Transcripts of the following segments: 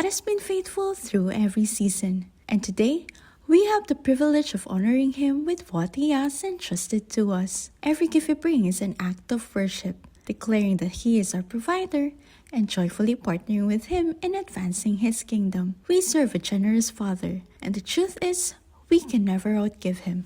God has been faithful through every season, and today, we have the privilege of honoring Him with what He has entrusted to us. Every gift we bring is an act of worship, declaring that He is our provider and joyfully partnering with Him in advancing His kingdom. We serve a generous Father, and the truth is, we can never outgive Him.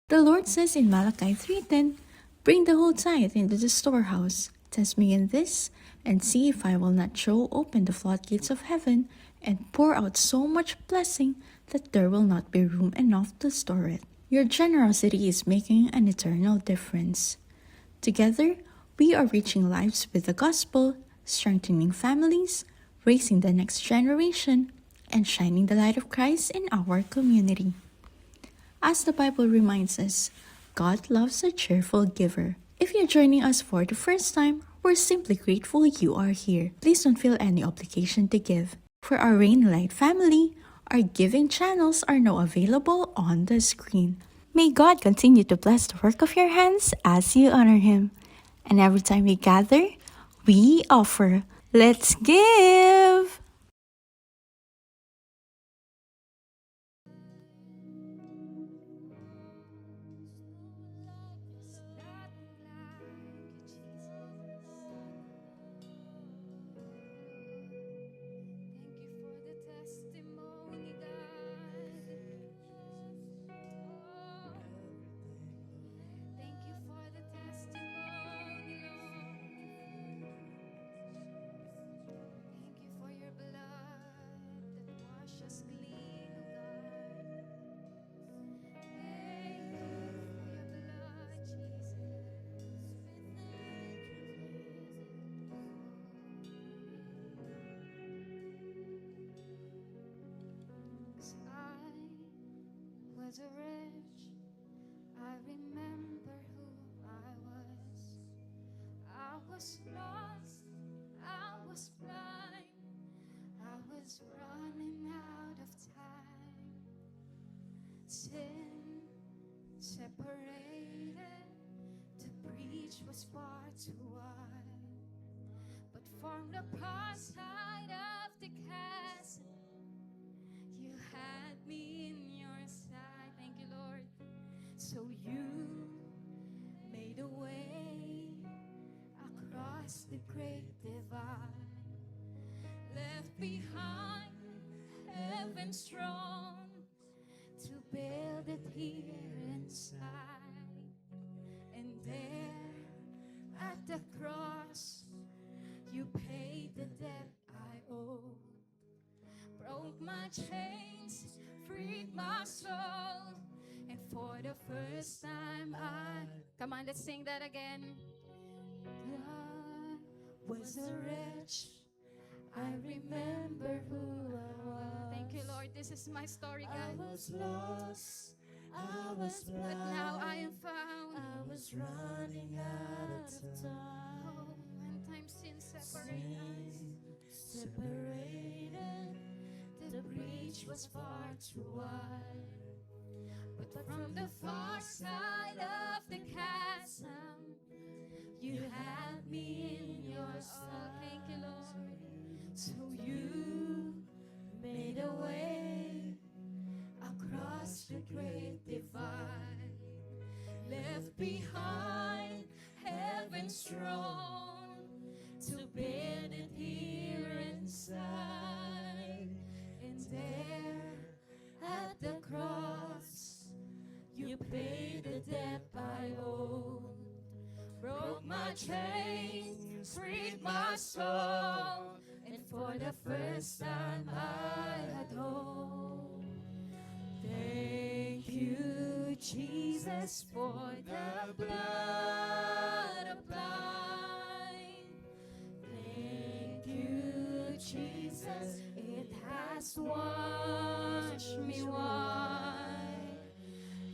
The Lord says in Malachi 3:10, "Bring the whole tithe into the storehouse. Test me in this, and see if I will not throw open the floodgates of heaven and pour out so much blessing that there will not be room enough to store it." Your generosity is making an eternal difference. Together, we are reaching lives with the gospel, strengthening families, raising the next generation, and shining the light of Christ in our community. As the Bible reminds us, God loves a cheerful giver. If you're joining us for the first time, we're simply grateful you are here. Please don't feel any obligation to give. For our Rain Light family, our giving channels are now available on the screen. May God continue to bless the work of your hands as you honor Him. And every time we gather, we offer. Let's give! Was a wretch, I remember who I was. I was lost, I was blind, I was running out of time. Sin separated, the breach was far too wide. But from the far side of the chasm, you had me in your sight. Thank you, Lord. So you made a way across the great divide, left behind heaven's throne to build it here inside. And there at the cross, you paid the debt I owed. Broke my chains, freed my soul, and for the first time come on, let's sing that again. I was a wretch, I remember who I was. Thank you, Lord, this is my story, God. I was lost, I was blind, but now I am found. I was running out of time. Oh, one time sin separated us. The breach was far too wide, but from the far side of the chasm, you had me in your sight. Thank you, Lord. So you made a way across the great divide, left behind heaven's throne to build it here inside. And there at the cross, you paid the debt I owed. Broke my chains, freed my soul, and for the first time I had hope. Thank you, Jesus, for the blood applied. Thank you, Jesus, it has washed me white.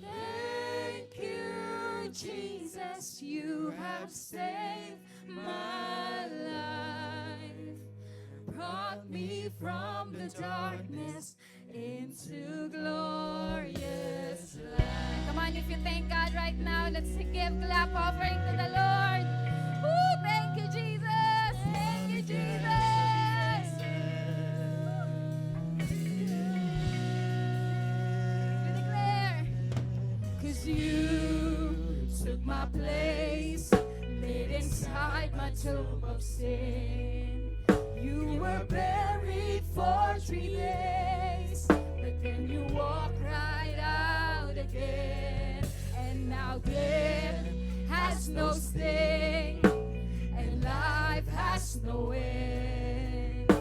Thank you, Jesus, you have saved my life, brought me from the darkness into glorious light. Come on, if you thank God right now, let's give clap offering to the Lord. Woo, thank you, Jesus. Thank you, Jesus. the tomb of sin. You were buried for 3 days, but then you walked right out again. And now death has no sting, and life has no end.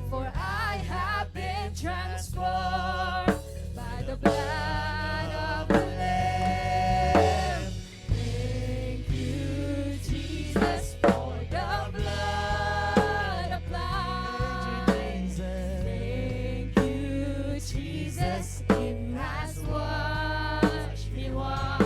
For I have been transformed by the blood of the Lamb. Thank you, Jesus, for the blood applied. Thank you, Jesus, it has washed me white.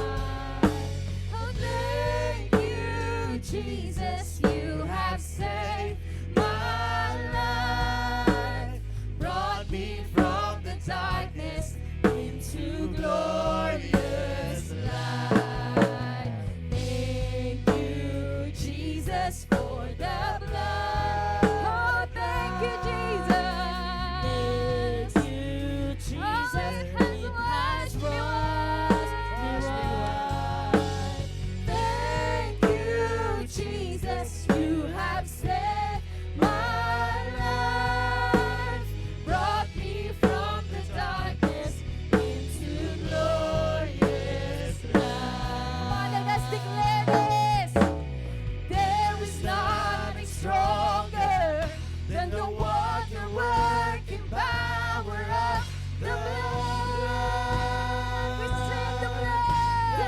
Oh, thank you, Jesus, you have saved my life, brought me from the darkness into glorious light. Thank you, Jesus, for the blood. Oh, thank you, Jesus. Thank you, Jesus. Oh, it has washed me white. Thank you, Jesus, you have saved my life, brought me from the darkness into glorious light. Come on, let us declare this. There is nothing stronger than the wonder-working power of the blood. We sing the blood.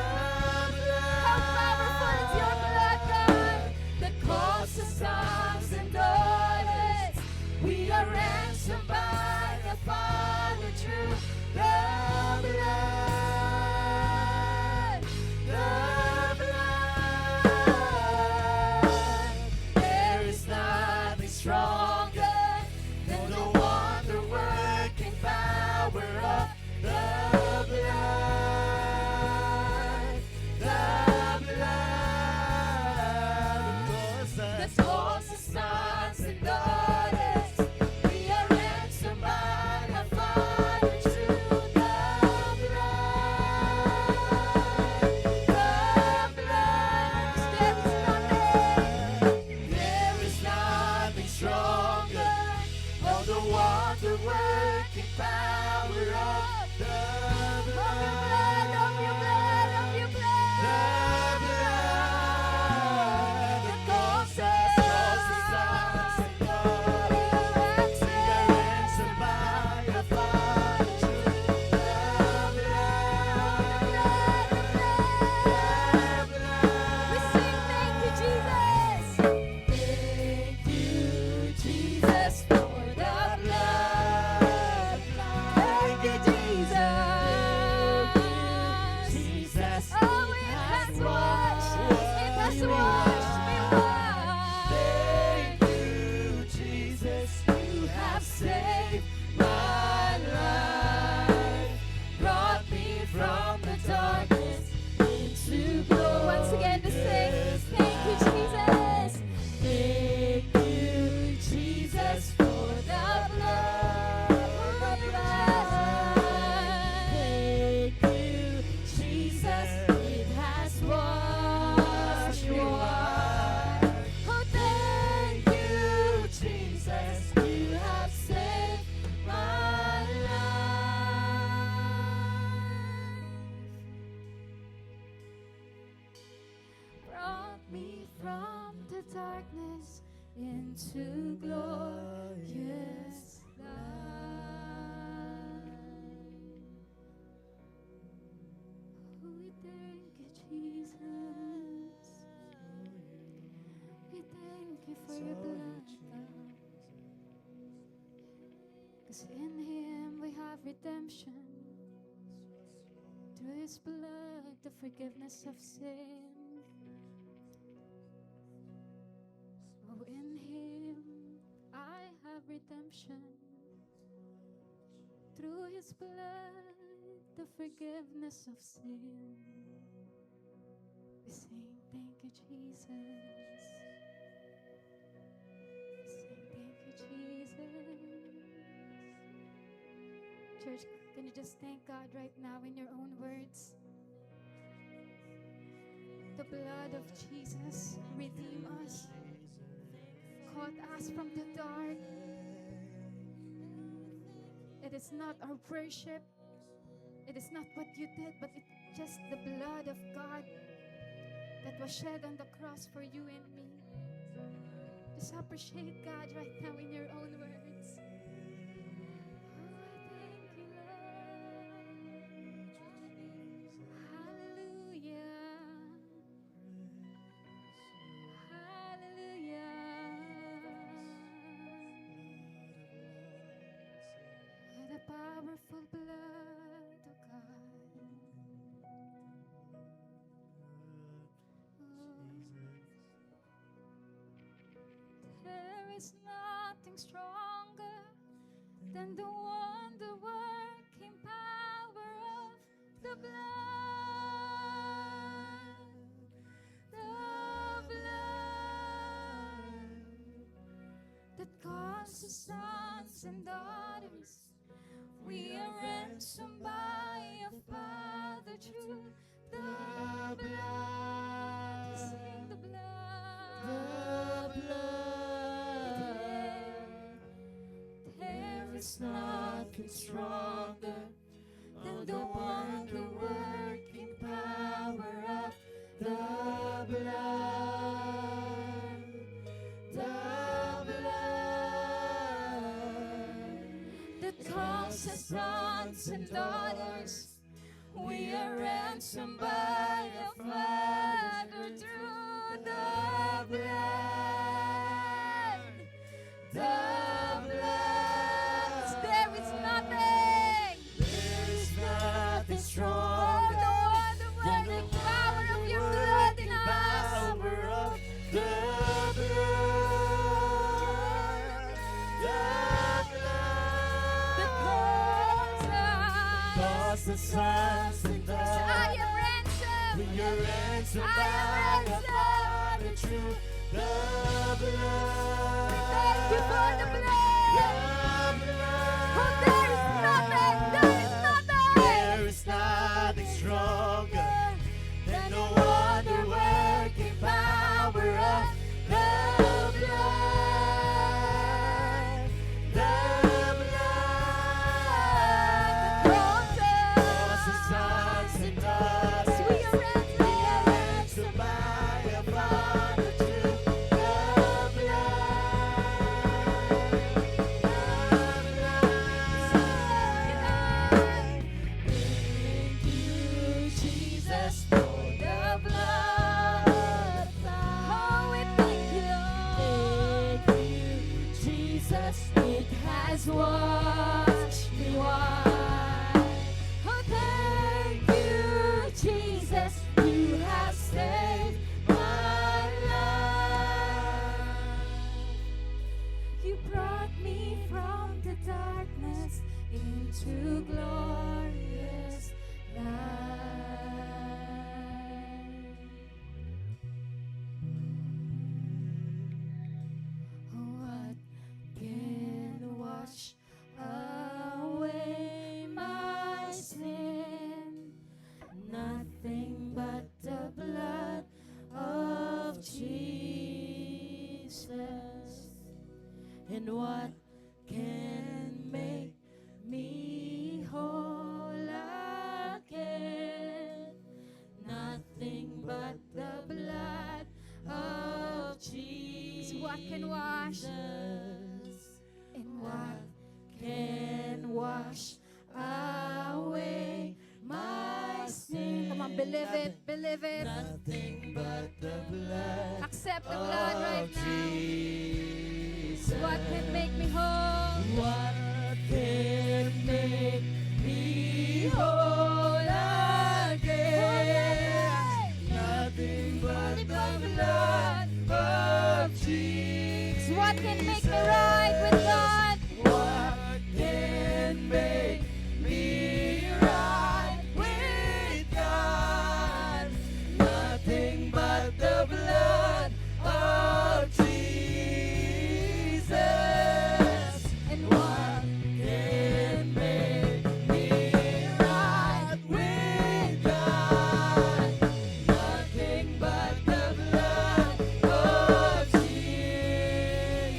How powerful is your blood, God, that calls us sons and daughters. We are ransomed by the Father through the blood. The blood. There is nothing stronger than the wonder-working power of the blood. The blood that calls us sons and daughters. We are ransomed by the Father through the blood. The blood. There is nothing stronger than the wonder-working power of the blood. Of your blood, of your blood, of your blood. The calls us sons and daughters. We are ransomed by the Father through the blood. We sing thank you, Jesus. Thank you, Jesus, for the blood. Thank you, Jesus. Oh, it has washed me white. Thank you, Jesus, you have saved my life, brought me from the darkness into glory. Once again to sing, thank you, Jesus. Thank you, Jesus, for the blood. Thank you, Jesus, it has washed me white. Oh, thank you, Jesus, you have saved my life, brought me from the darkness into glorious light. Oh, we thank you, Jesus. We thank you for your blood, God. 'Cause in Him we have redemption. Through His blood, the forgiveness of sin. Oh, in Him I have redemption. Through His blood, the forgiveness of sin. We sing, thank you, Jesus. We sing, thank you, Jesus. Church, can you just thank God right now in your own words? The blood of Jesus redeem us. caught us from the dark. It is not our worship. It is not what you did, but it's just the blood of God that was shed on the cross for you and me. Just appreciate God right now in your own words. Oh, thank you, Lord. Hallelujah. Hallelujah. The powerful blood of God. There is nothing stronger than the wonder-working power of the blood. The blood that causes sons and daughters. We are ransomed by a Father true. The blood, sing the blood. The blood. There is nothing stronger than the wonder-working power of the blood. The blood that calls us sons and daughters. We are ransomed by a Father through the blood. The blood. There is nothing. There is nothing stronger. Oh, the wonder-working power of your blood in us. Power of the blood. The blood. The sons and daughters. I am ransomed. We are ransomed by the Father true. The blood. We thank you for the blood. The blood. Oh, there is nothing. There is nothing. There is nothing stronger than the wonder-working power of the blood. The sons and daughters. We are ransomed by a Father true. The blood. Thank you, Jesus, for the blood. Oh, we thank you, Lord. Thank you, Jesus, it has washed me white. Oh, thank you, Jesus, you have saved my life. You brought me from the darkness into glorious light. What can wash away my sin? Nothing but the blood of Jesus. And what can make me whole again? Nothing but the blood of Jesus. What can wash? And what can wash away my sin? Come on, believe it, believe it. Nothing but the blood. Accept the blood right now. What can make me whole? What can make me whole again? Nothing but the blood of Jesus. What can make me right with God? What can make me right with God? Nothing but the blood of Jesus. And what can make me right with God? Nothing but the blood of Jesus.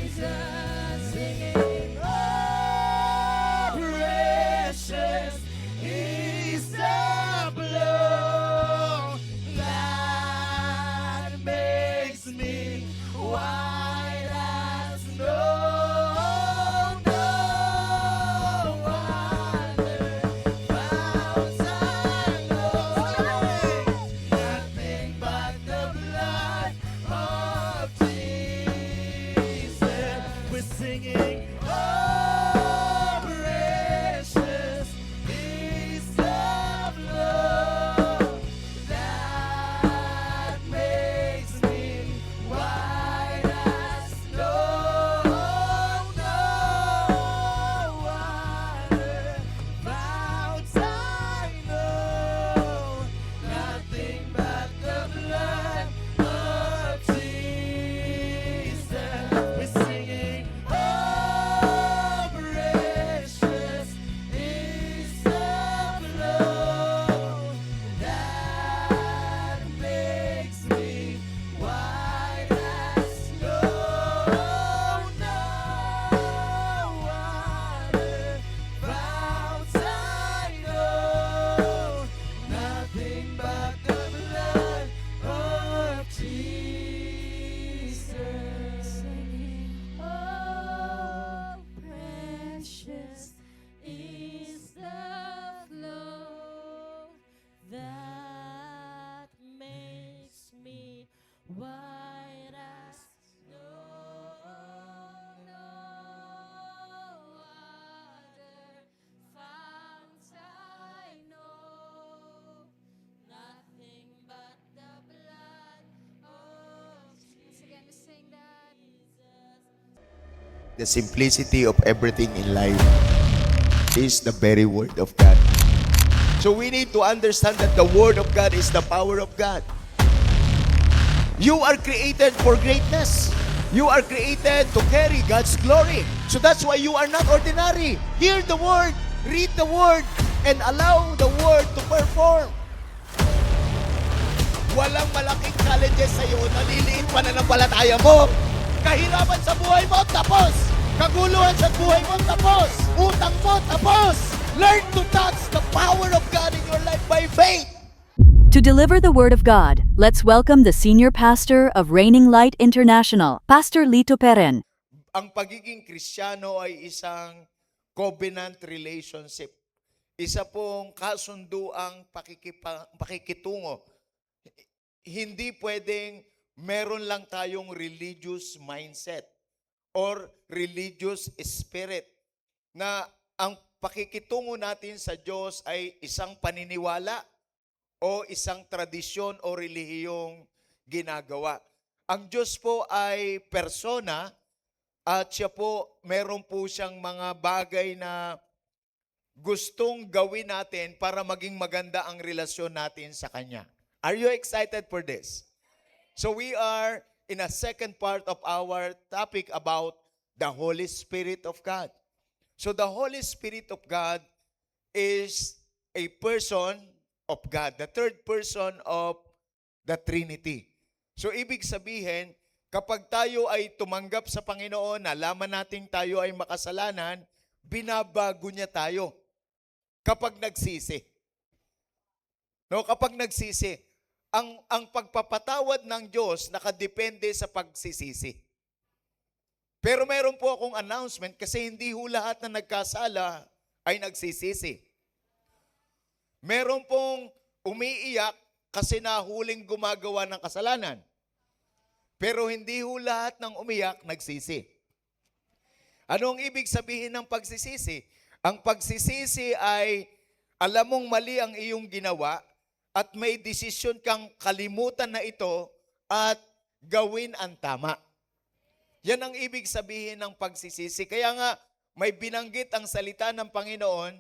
but the blood of Jesus. Oh, precious is the flow That makes me white as snow. no other fount I know, Nothing but the blood of once again we sing that. The simplicity of everything in life is the very Word of God. So we need to understand that the Word of God is the power of God. You are created for greatness. You are created to carry God's glory. So that's why you are not ordinary. Hear the Word, read the Word, and allow the Word to perform. Walang malaking challenges sa iyo, naliliit pananampalataya mo. Kahirapan sa buhay mo, tapos. Kaguluhan sa buhay mo, tapos. Utang mo, tapos. Learn to touch the power of God in your life by faith. To deliver the Word of God, let's welcome the Senior Pastor of Reigning Light International, Pastor Lito Peren. Ang pagiging Kristiyano ay isang covenant relationship. Isa pong kasunduang pakikitungo. Hindi pwedeng meron lang tayong religious mindset or religious spirit na ang pakikitungo natin sa Diyos ay isang paniniwala o isang tradisyon o relihiyong ginagawa. Ang Diyos po ay persona at siya po, meron po siyang mga bagay na gustong gawin natin para maging maganda ang relasyon natin sa Kanya. Are you excited for this? So we are in a second part of our topic about the Holy Spirit of God. So the Holy Spirit of God is a person of God, the third person of the Trinity. So ibig sabihin, kapag tayo ay tumanggap sa Panginoon, nalaman natin tayo ay makasalanan, binabago niya tayo. Kapag nagsisi. No, kapag nagsisi, ang pagpapatawad ng Diyos nakadepende sa pagsisisi. Pero meron po akong announcement kasi hindi ho lahat na nagkasala ay nagsisisi. Meron pong umiiyak kasi nahuling gumagawa ng kasalanan. Pero hindi ho lahat ng umiyak nagsisi. Anong ibig sabihin ng pagsisisi? Ang pagsisisi ay alam mong mali ang iyong ginawa at may desisyon kang kalimutan na ito at gawin ang tama. Yan ang ibig sabihin ng pagsisisi. Kaya nga, may binanggit ang salita ng Panginoon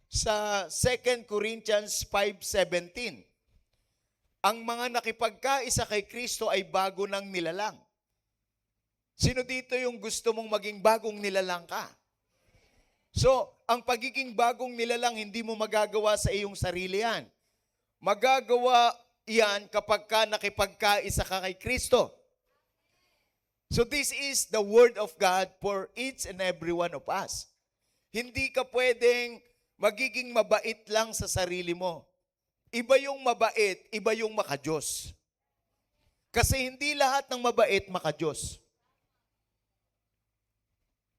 sa 2 Corinthians 5:17. Ang mga nakipagkaisa kay Kristo ay bago ng nilalang. Sino dito yung gusto mong maging bagong nilalang ka? So, ang pagiging bagong nilalang, hindi mo magagawa sa iyong sarili yan. Magagawa yan kapag ka nakipagkaisa ka kay Kristo. So this is the Word of God for each and every one of us. Hindi ka pwedeng magiging mabait lang sa sarili mo. Iba yung mabait, iba yung makadiyos. Kasi hindi lahat ng mabait makadiyos.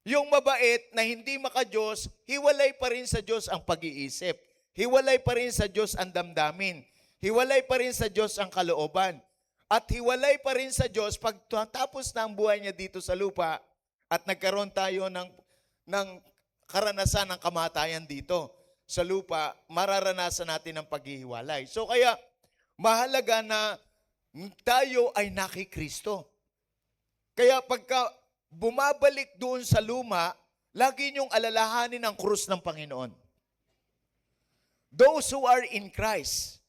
Yung mabait na hindi makadiyos, hiwalay pa rin sa Diyos ang pag-iisip. Hiwalay pa rin sa Diyos ang damdamin. Hiwalay pa rin sa Diyos ang kalooban. At hiwalay pa rin sa Diyos pag tapos na ang buhay niya dito sa lupa at nagkaroon tayo ng karanasan ng kamatayan dito sa lupa, mararanasan natin ang paghihiwalay. So kaya, mahalaga na tayo ay nakikristo. Kaya pagka bumabalik doon sa luma, lagi niyong alalahanin ang krus ng Panginoon. Those who are in Christ,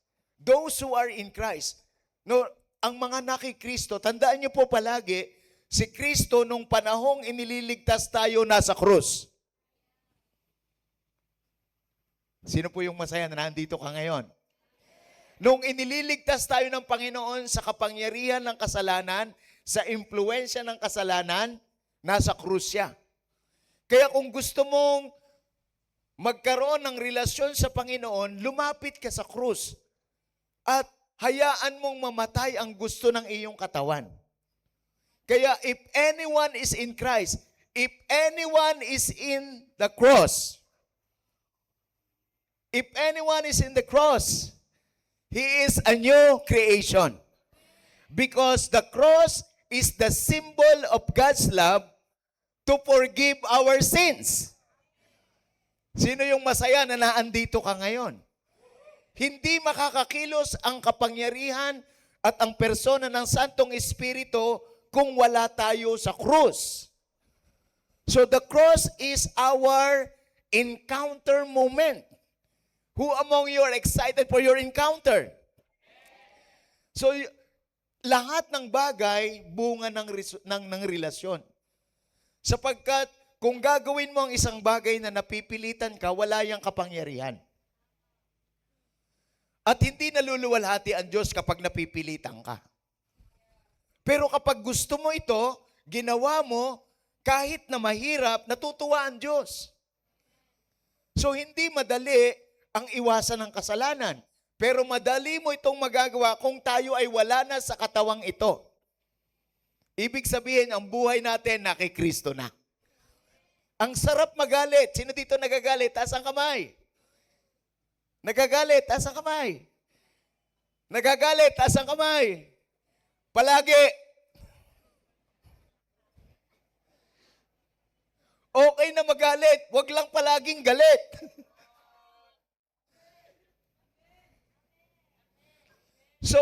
no, ang mga nakikristo, tandaan niyo po palagi, si Kristo nung panahong inililigtas tayo nasa krus. Sino po yung masaya na nandito ka ngayon? Nung inililigtas tayo ng Panginoon sa kapangyarihan ng kasalanan, sa impluensya ng kasalanan, nasa krus siya. Kaya kung gusto mong magkaroon ng relasyon sa Panginoon, lumapit ka sa krus. At hayaan mong mamatay ang gusto ng iyong katawan. Kaya if anyone is in Christ, if anyone is in the cross, if anyone is in the cross, he is a new creation. Because the cross is the symbol of God's love to forgive our sins. Sino yung masaya na naandito ka ngayon? Hindi makakakilos ang kapangyarihan at ang persona ng Santong Espiritu kung wala tayo sa krus. So the cross is our encounter moment. Who among you are excited for your encounter? So lahat ng bagay bunga ng relasyon. Sapagkat kung gagawin mo ang isang bagay na napipilitan ka, wala yang kapangyarihan. At hindi naluluwalhati ang Diyos kapag napipilitan ka. Pero kapag gusto mo ito, ginawa mo, kahit na mahirap, natutuwa ang Diyos. So hindi madali ang iwasan ng kasalanan. Pero madali mo itong magagawa kung tayo ay wala na sa katawang ito. Ibig sabihin, ang buhay natin na kay Kristo na. Ang sarap magalit. Sino dito nagagalit? Taas ang kamay. Nagagalit? Taas ang kamay. Nagagalit? Taas ang kamay. Palagi. Okay na magalit, wag lang palaging galit. So,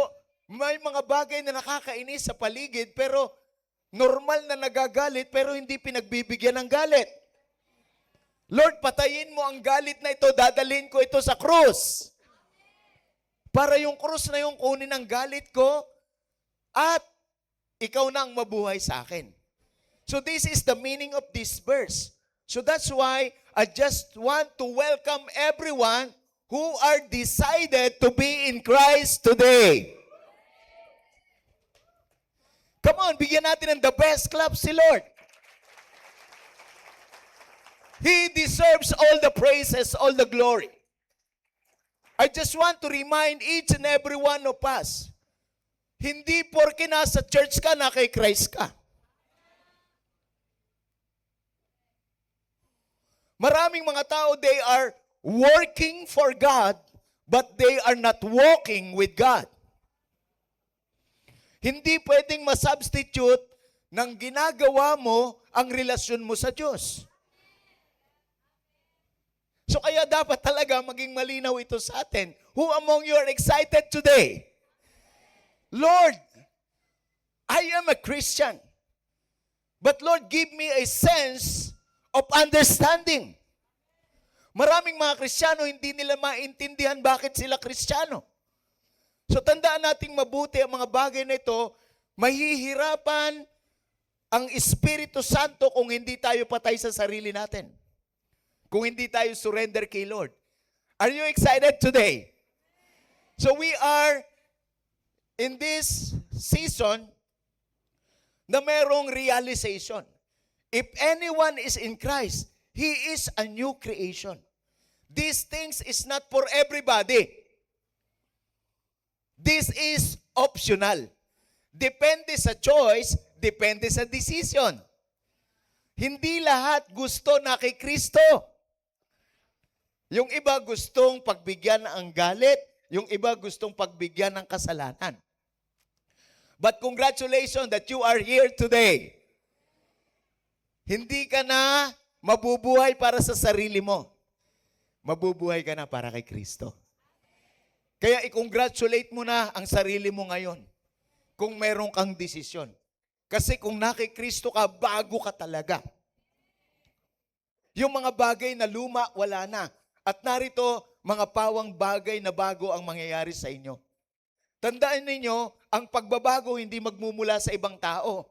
may mga bagay na nakakainis sa paligid, pero normal na nagagalit, pero hindi pinagbibigyan ng galit. Lord, patayin mo ang galit na ito, dadalhin ko ito sa krus. Para yung krus na yung kunin ang galit ko, at ikaw na ang mabuhay sa akin. So this is the meaning of this verse. So that's why I just want to welcome everyone who are decided to be in Christ today. Come on, bigyan natin ng the best clap si Lord. He deserves all the praises, all the glory. I just want to remind each and every one of us, hindi porke nasa church ka na kay Christ ka. Maraming mga tao, they are working for God, but they are not walking with God. Hindi pwedeng masubstitute ng ginagawa mo ang relasyon mo sa Diyos. So kaya dapat talaga maging malinaw ito sa atin. Who among you are excited today? Lord, I am a Christian. But Lord, give me a sense of understanding. Maraming mga Kristiyano, hindi nila maintindihan bakit sila Kristiyano. So tandaan nating mabuti ang mga bagay na ito, mahihirapan ang Espiritu Santo kung hindi tayo patay sa sarili natin. Kung hindi tayo surrender kay Lord. Are you excited today? So we are in this season na merong realization. If anyone is in Christ, he is a new creation. These things is not for everybody. This is optional. Depende sa choice, depende sa decision. Hindi lahat gusto na kay Kristo. Yung iba gustong pagbigyan ng galit, yung iba gustong pagbigyan ng kasalanan. But congratulations that you are here today. Hindi ka na mabubuhay para sa sarili mo. Mabubuhay ka na para kay Kristo. Kaya i-congratulate mo na ang sarili mo ngayon kung meron kang desisyon. Kasi kung na kay Kristo ka, bago ka talaga. Yung mga bagay na luma, wala na. At narito, mga pawang bagay na bago ang mangyayari sa inyo. Tandaan ninyo, ang pagbabago hindi magmumula sa ibang tao.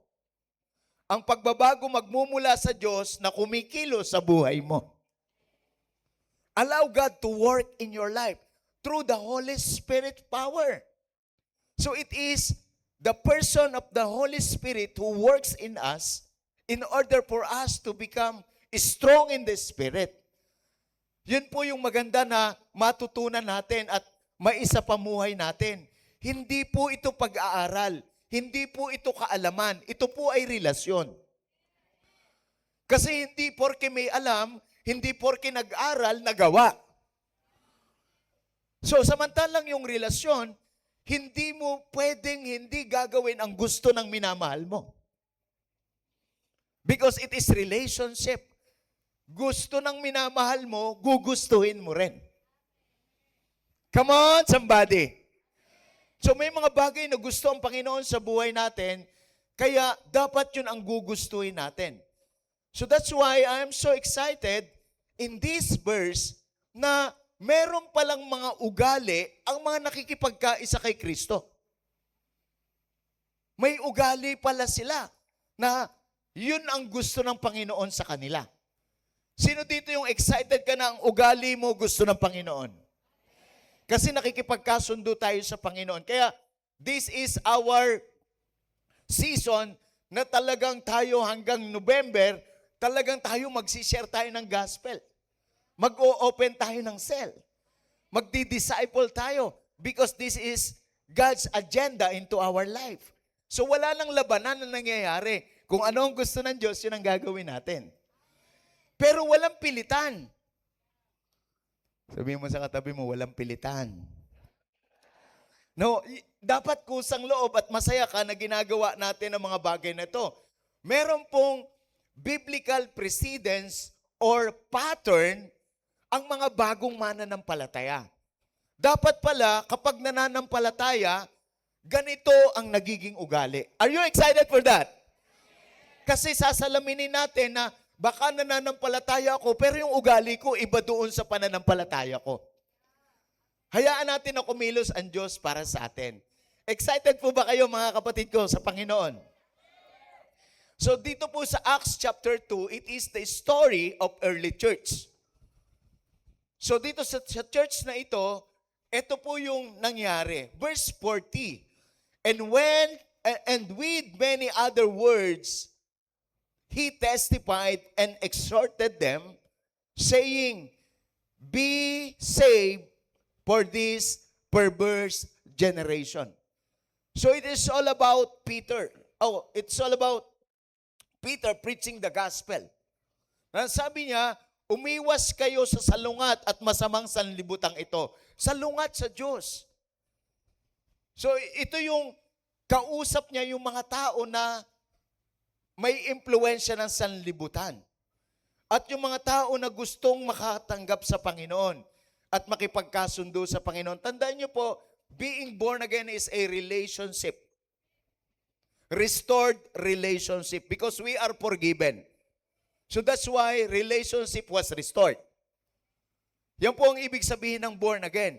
Ang pagbabago magmumula sa Diyos na kumikilos sa buhay mo. Allow God to work in your life through the Holy Spirit power. So it is the person of the Holy Spirit who works in us in order for us to become strong in the Spirit. Yun po yung maganda na matutunan natin at maisapamuhay natin. Hindi po ito pag-aaral. Hindi po ito kaalaman. Ito po ay relasyon. Kasi hindi porke may alam, hindi porke nag-aral, nagawa. So, samantalang yung relasyon, hindi mo pwedeng hindi gagawin ang gusto ng minamahal mo. Because it is relationship. Gusto ng minamahal mo, gugustuhin mo rin. Come on, somebody. So may mga bagay na gusto ang Panginoon sa buhay natin, kaya dapat yun ang gugustuhin natin. So that's why I'm so excited in this verse na meron palang mga ugali ang mga nakikipagkaisa kay Kristo. May ugali pala sila na yun ang gusto ng Panginoon sa kanila. Sino dito yung excited ka na ang ugali mo gusto ng Panginoon? Kasi nakikipagkasundo tayo sa Panginoon. Kaya this is our season na talagang tayo hanggang November, talagang tayo magsishare tayo ng gospel. Mag-o-open tayo ng cell. Magdi-disciple tayo because this is God's agenda into our life. So wala nang labanan na nangyayari. Kung ano ang gusto ng Diyos, yun ang gagawin natin. Pero walang pilitan. Sabihin mo sa katabi mo, walang pilitan. No, dapat kusang loob at masaya ka na ginagawa natin ang mga bagay na ito. Meron pong biblical precedence or pattern ang mga bagong mananampalataya. Dapat pala, kapag nananampalataya, ganito ang nagiging ugali. Are you excited for that? Kasi sasalaminin natin na baka nananampalataya ako, pero yung ugali ko iba doon sa pananampalataya ko. Hayaan natin na kumilos ang Diyos para sa atin. Excited po ba kayo mga kapatid ko sa Panginoon? So dito po sa Acts chapter 2, it is the story of early church. So dito sa church na ito po yung nangyari. Verse 40, and with many other words, he testified and exhorted them, saying, be saved for this perverse generation. So it is all about Peter. It's all about Peter preaching the gospel. Sabi niya, umiwas kayo sa salungat at masamang sanlibutang ito. Salungat sa Diyos. So ito yung kausap niya yung mga tao na may impluensya ng sanlibutan. At yung mga tao na gustong makatanggap sa Panginoon at makipagkasundo sa Panginoon. Tandaan niyo po, being born again is a relationship. Restored relationship because we are forgiven. So that's why relationship was restored. Yan po ang ibig sabihin ng born again.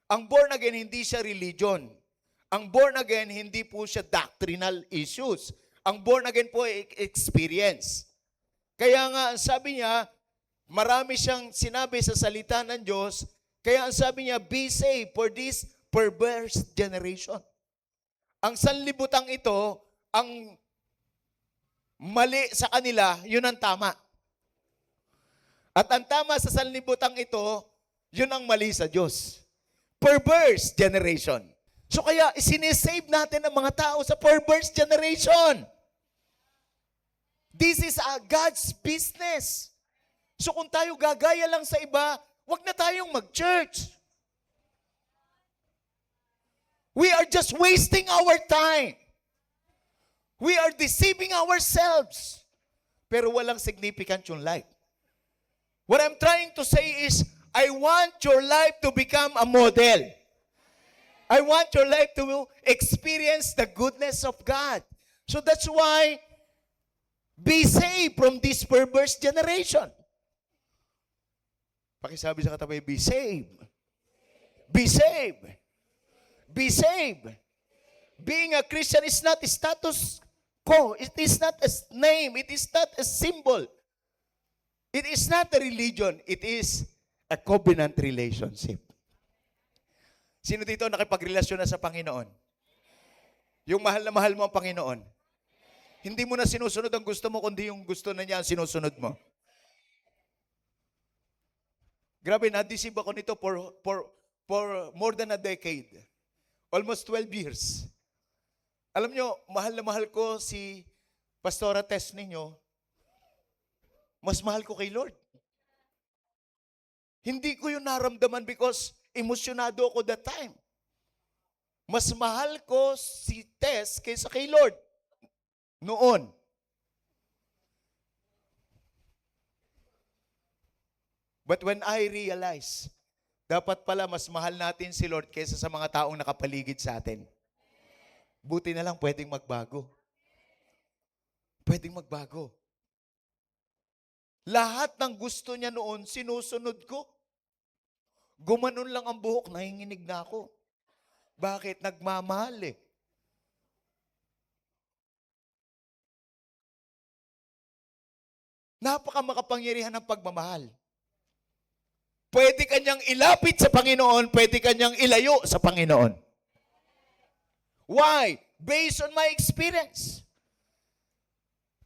Ang born again, hindi siya religion. Ang born again, hindi po siya doctrinal issues. Ang born again po ay experience. Kaya nga, ang sabi niya, marami siyang sinabi sa salita ng Diyos, kaya ang sabi niya, be saved for this perverse generation. Ang sanlibutang ito, ang mali sa kanila, yun ang tama. At ang tama sa sanlibutang ito, yun ang mali sa Diyos. Perverse generation. So kaya, sinisave natin ang mga tao sa perverse generation. This is God's business. So kung tayo gagaya lang sa iba, wag na tayong mag-church. We are just wasting our time. We are deceiving ourselves. Pero walang significant yung life. What I'm trying to say is, I want your life to become a model. I want your life to experience the goodness of God. So that's why, be saved from this perverse generation. Pakisabi sa katabi, be saved. Be saved. Be saved. Being a Christian is not a status quo. It is not a name. It is not a symbol. It is not a religion. It is a covenant relationship. Sino dito nakipagrelasyon na sa Panginoon? Yung mahal na mahal mo ang Panginoon. Hindi mo na sinusunod ang gusto mo, kundi yung gusto na niya ang sinusunod mo. Grabe, na-deceive ako nito for more than a decade. Almost 12 years. Alam nyo, mahal na mahal ko si Pastora Tess ninyo. Mas mahal ko kay Lord. Hindi ko yun naramdaman because emosyonado ako that time. Mas mahal ko si Tess kaysa kay Lord. Noon. But when I realize, dapat pala mas mahal natin si Lord kaysa sa mga taong nakapaligid sa atin. Buti na lang pwedeng magbago. Pwedeng magbago. Lahat ng gusto niya noon, sinusunod ko. Gumanon lang ang buhok, nanginginig na ako. Bakit? Nagmamahal eh. Napaka-makapangyarihan ng pagmamahal. Pwede kanyang ilapit sa Panginoon, pwede kanyang ilayo sa Panginoon. Why? Based on my experience.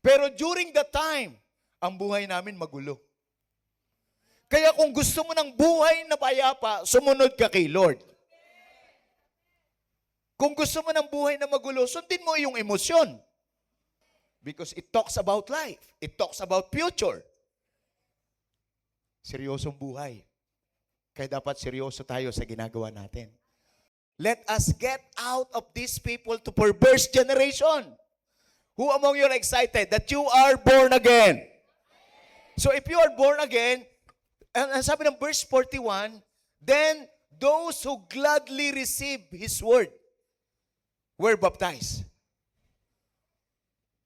Pero during that time, ang buhay namin magulo. Kaya kung gusto mo ng buhay na payapa, sumunod ka kay Lord. Kung gusto mo ng buhay na magulo, sundin mo yung emosyon. Because it talks about life. It talks about future. Seryosong buhay. Kaya dapat seryoso tayo sa ginagawa natin. Let us get out of these people to perverse generation. Who among you are excited that you are born again? So if you are born again, ang sabi ng verse 41, then those who gladly receive His word were baptized.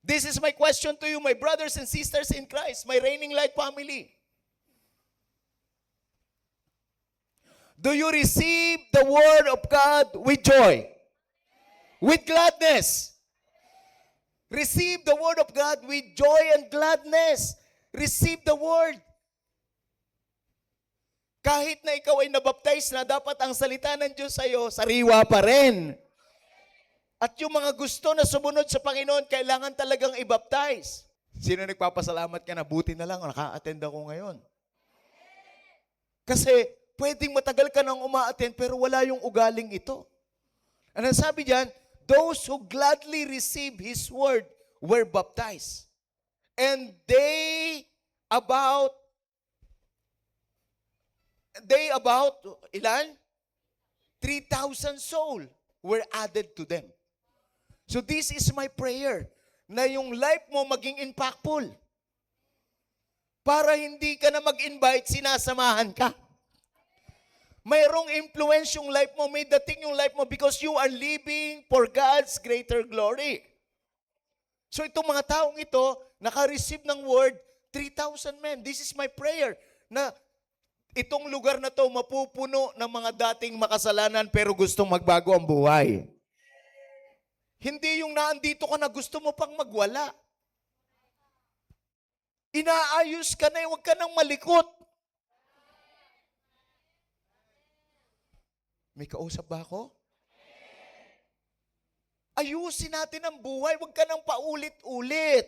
This is my question to you, my brothers and sisters in Christ, my Reigning Light family. Do you receive the word of God with joy? With gladness? Receive the word of God with joy and gladness. Receive the word. Kahit na ikaw ay nabaptize na, dapat ang salita ng Diyos sa iyo, sariwa pa rin. At yung mga gusto na sumunod sa Panginoon, kailangan talagang i-baptize. Sino nagpapasalamat ka na, buti na lang, naka-attend ako ngayon. Kasi, pwedeng matagal ka nang uma-attend, pero wala yung ugaling ito. Ano sabi diyan? Those who gladly receive His word were baptized. And they about ilan? 3,000 soul were added to them. So this is my prayer, na yung life mo maging impactful. Para hindi ka na mag-invite, sinasamahan ka. Mayroong influence yung life mo, may dating yung life mo because you are living for God's greater glory. So itong mga taong ito, naka-receive ng word, 3,000 men. This is my prayer, na itong lugar na to mapupuno ng mga dating makasalanan pero gustong magbago ang buhay. Hindi yung naandito ka na gusto mo pang magwala. Inaayos ka na, huwag ka nang malikot. May kausap ba ako? Ayusin natin ang buhay, huwag ka nang paulit-ulit.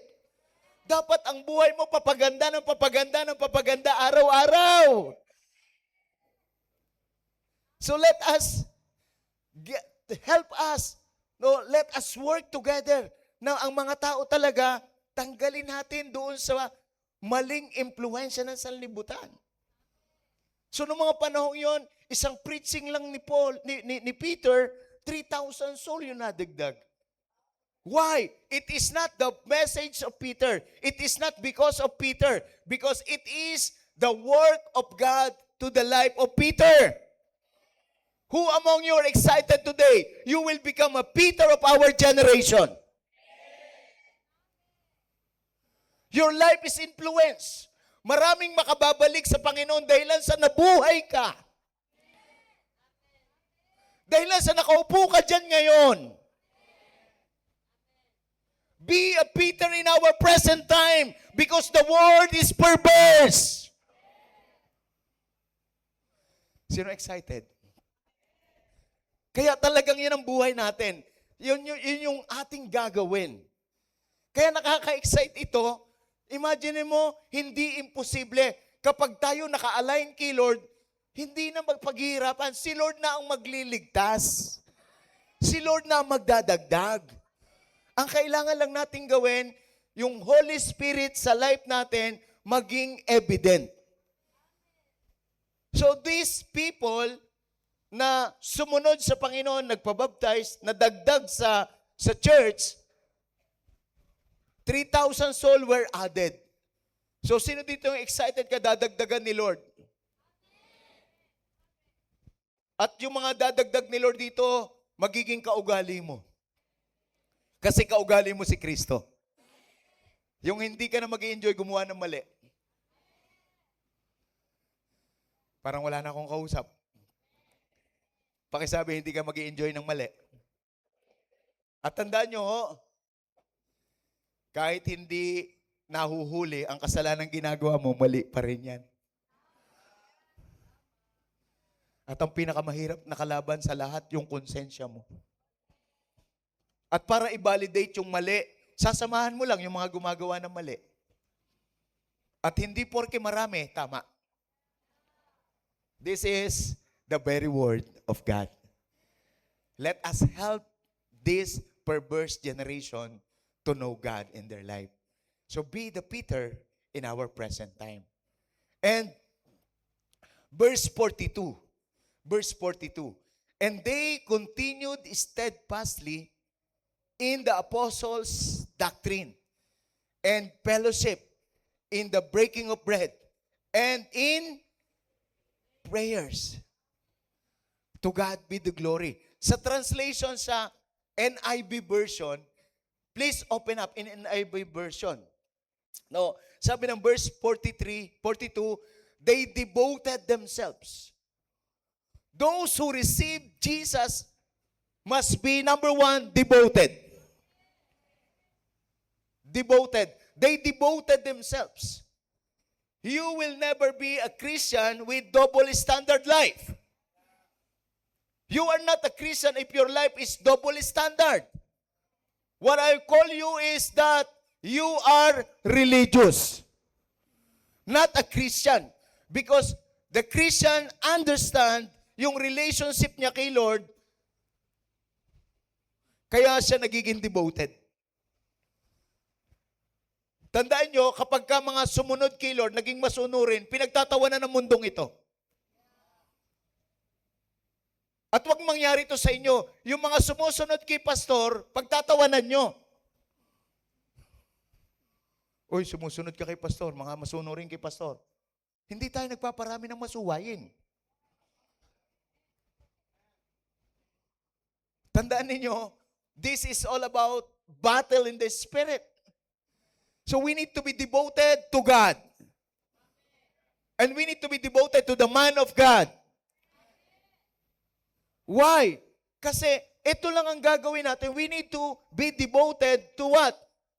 Dapat ang buhay mo papaganda ng papaganda ng papaganda araw-araw. So let us help us. No, let us work together na ang mga tao talaga tanggalin natin doon sa maling impluwensya ng sanlibutan. So noong mga panahong yon, isang preaching lang ni Peter, 3,000 soul yung nadagdag. Why? It is not the message of Peter. It is not because of Peter. Because it is the work of God to the life of Peter. Who among you are excited today? You will become a Peter of our generation. Your life is influenced. Maraming makababalik sa Panginoon dahilan sa nabuhay ka. Dahilan sa nakaupo ka dyan ngayon. Be a Peter in our present time because the world is perverse. Sino excited? Kaya talagang yan ang buhay natin. Yun yung ating gagawin. Kaya nakaka-excite ito. Imagine mo, hindi imposible. Kapag tayo naka-align kay Lord, Hindi na magpaghihirapan. Si Lord na ang magliligtas. Si Lord na ang magdadagdag. Ang kailangan lang natin gawin, yung Holy Spirit sa life natin maging evident. So these people na sumunod sa Panginoon, nagpabaptize, nadagdag sa church, 3,000 souls were added. So sino dito yung excited ka dadagdagan ni Lord? At yung mga dadagdag ni Lord dito, magiging kaugali mo. Kasi kaugali mo si Kristo. Yung hindi ka na mag-i-enjoy gumawa ng mali. Parang wala na akong kausap. Pakisabi, hindi ka mag-i-enjoy ng mali. At tandaan nyo, kahit hindi nahuhuli ang kasalanan ginagawa mo, mali pa rin yan. At ang pinakamahirap na kalaban sa lahat, yung konsensya mo. At para i-validate yung mali, sasamahan mo lang yung mga gumagawa ng mali. At hindi porke marami, tama. This is the very word of God. Let us help this perverse generation to know God in their life. So be the Peter in our present time. And verse 42. Verse 42. And they continued steadfastly in the apostles' doctrine and fellowship, in the breaking of bread, and in prayers. To God be the glory. Sa translation sa NIV version, please open up in NIV version. No, sabi ng verse 43, 42, they devoted themselves. Those who receive Jesus must be, number one, devoted. Devoted. They devoted themselves. You will never be a Christian with double standard life. You are not a Christian if your life is double standard. What I call you is that you are religious, not a Christian. Because the Christian understand yung relationship niya kay Lord, kaya siya nagiging devoted. Tandaan nyo, kapag ka mga sumunod kay Lord, naging masunurin, pinagtatawanan ng mundong ito. At wag mangyari ito sa inyo. Yung mga sumusunod kay pastor, pagtatawanan nyo. Uy, sumusunod ka kay pastor, mga masunurin kay pastor. Hindi tayo nagpaparami ng masuwayin. Tandaan ninyo, this is all about battle in the spirit. So we need to be devoted to God. And we need to be devoted to the man of God. Why? Kasi ito lang ang gagawin natin. We need to be devoted to what?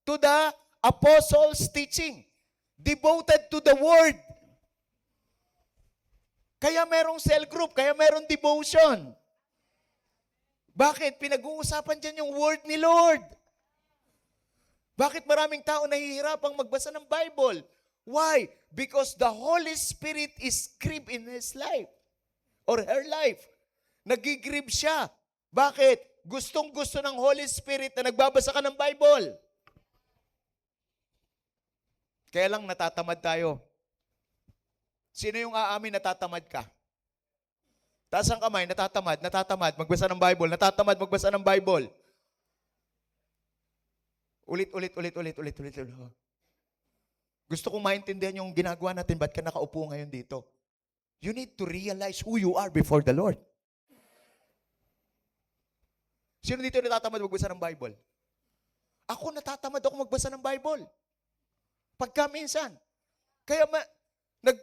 To the apostles' teaching. Devoted to the word. Kaya merong cell group, kaya merong devotion. Bakit? Pinag-uusapan dyan yung word ni Lord. Bakit maraming tao nahihirapang magbasa ng Bible? Why? Because the Holy Spirit is grieved in his life or her life. Nagigrieve siya. Bakit? Gustong-gusto ng Holy Spirit na nagbabasa ka ng Bible. Kaya lang natatamad tayo. Sino yung aamin natatamad ka? Taas ang kamay, natatamad, magbasa ng Bible, natatamad, magbasa ng Bible. Ulit. Gusto kong maintindihan yung ginagawa natin, ba't ka nakaupo ngayon dito? You need to realize who you are before the Lord. Sino dito natatamad magbasa ng Bible? Ako natatamad ako magbasa ng Bible. Pagka minsan. Kaya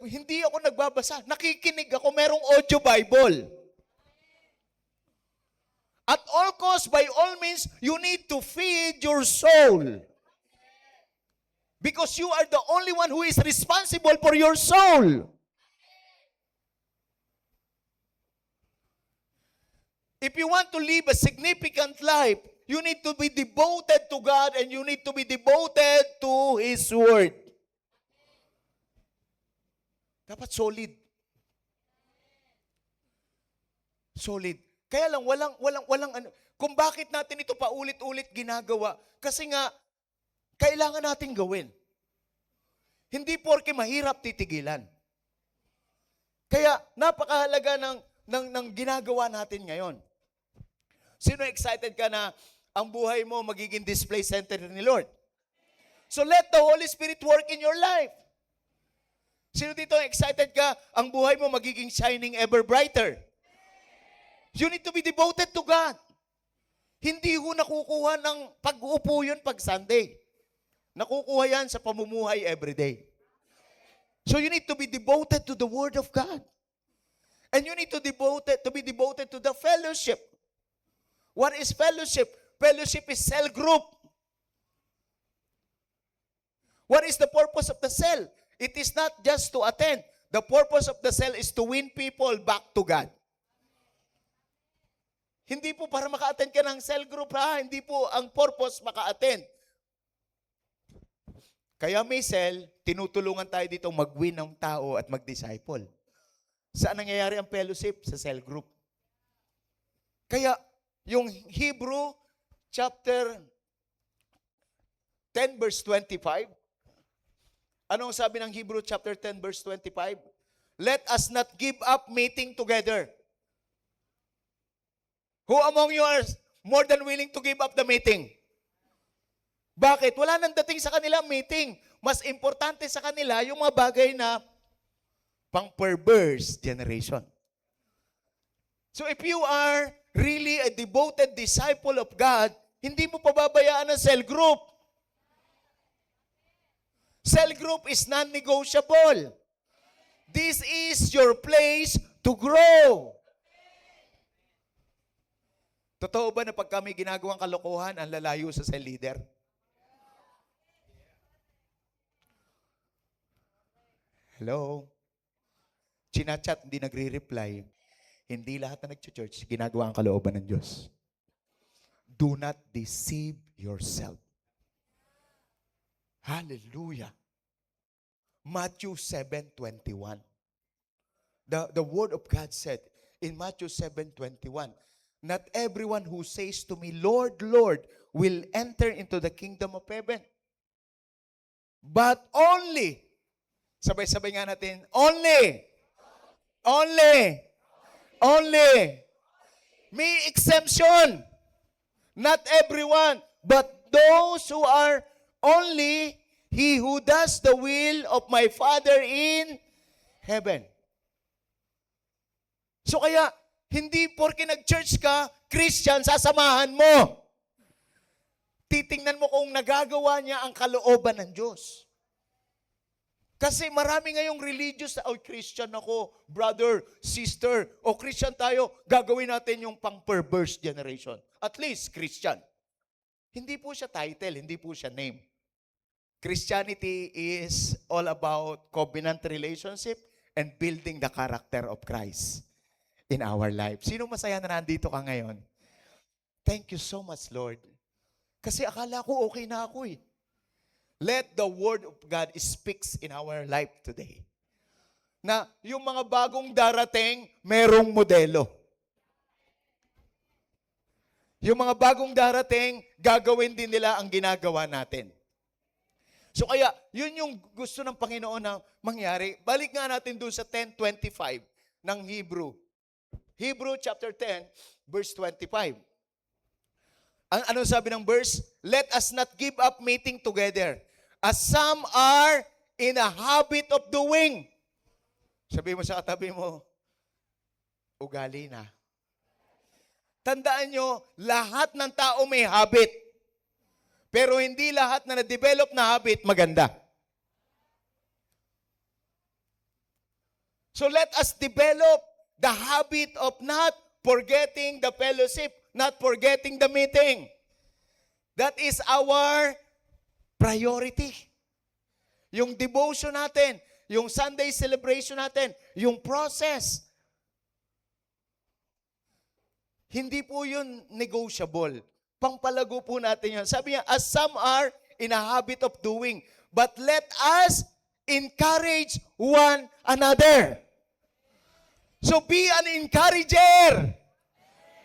hindi ako nagbabasa. Nakikinig ako, merong audio Bible. At all costs, by all means, you need to feed your soul. Because you are the only one who is responsible for your soul. If you want to live a significant life, you need to be devoted to God and you need to be devoted to His Word. Dapat solid. Solid. Kaya lang, walang ano. Kung bakit natin ito paulit-ulit ginagawa, kasi nga, kailangan natin gawin. Hindi porke mahirap titigilan. Kaya, napakahalaga ng ginagawa natin ngayon. Sino excited ka na ang buhay mo magiging display center ni Lord? So let the Holy Spirit work in your life. Sino dito excited ka ang buhay mo magiging shining ever brighter? You need to be devoted to God. Hindi ho nakukuha ng pag-uupo yun pag Sunday. Nakukuha yan sa pamumuhay everyday. So you need to be devoted to the Word of God. And you need to be devoted to the fellowship. What is fellowship? Fellowship is cell group. What is the purpose of the cell? It is not just to attend. The purpose of the cell is to win people back to God. Hindi po para maka-attend ka ng cell group, ha? Hindi po ang purpose maka-attend. Kaya may cell, tinutulungan tayo dito mag-win ng tao at mag-disciple. Saan nangyayari ang fellowship? Sa cell group. Kaya, yung Hebrew chapter 10 verse 25, anong sabi ng Hebrew chapter 10 verse 25? Let us not give up meeting together. Who among you are more than willing to give up the meeting? Bakit? Wala nang dating sa kanila meeting. Mas importante sa kanila yung mga bagay na pang-perverse generation. So if you are really a devoted disciple of God, hindi mo pababayaan ang cell group. Cell group is non-negotiable. This is your place to grow. Totoo ba na pag kami ginagawang kalokohan, ang lalayo sa cell leader? Hello? Chinachat, hindi nagre-reply. Hindi lahat na nag-church, ginagawa ang kalooban ng Diyos. Do not deceive yourself. Hallelujah. Matthew 7:21. The Word of God said in Matthew 7:21, not everyone who says to me, Lord, Lord, will enter into the kingdom of heaven. But only, sabay-sabay nga natin, only, may exemption. Not everyone, but those who are only he who does the will of my Father in heaven. So kaya, hindi porke nag-church ka, Christian, sasamahan mo. Titingnan mo kung nagagawa niya ang kalooban ng Diyos. Kasi marami ngayong religious, Christian ako, brother, sister, o Christian tayo, gagawin natin yung pang-perverse generation. At least, Christian. Hindi po siya title, hindi po siya name. Christianity is all about covenant relationship and building the character of Christ in our life. Sino masaya na nandito ka ngayon? Thank you so much, Lord. Kasi akala ko okay na ako eh. Let the Word of God speaks in our life today. Na yung mga bagong darating, merong modelo. Yung mga bagong darating, gagawin din nila ang ginagawa natin. So kaya, yun yung gusto ng Panginoon na mangyari. Balik nga natin doon sa 10:25 ng Hebrew. Hebrew chapter 10, verse 25. Ano sabi ng verse? Let us not give up meeting together, as some are in a habit of doing. Sabi mo sa katabi mo, ugali na. Tandaan nyo, lahat ng tao may habit. Pero hindi lahat na na-develop na habit maganda. So let us develop the habit of not forgetting the fellowship, not forgetting the meeting. That is our priority. Yung devotion natin, yung Sunday celebration natin, yung process. Hindi po yun negotiable. Pangpalago po natin yun. Sabi niya, as some are in a habit of doing, but let us encourage one another. So be an encourager.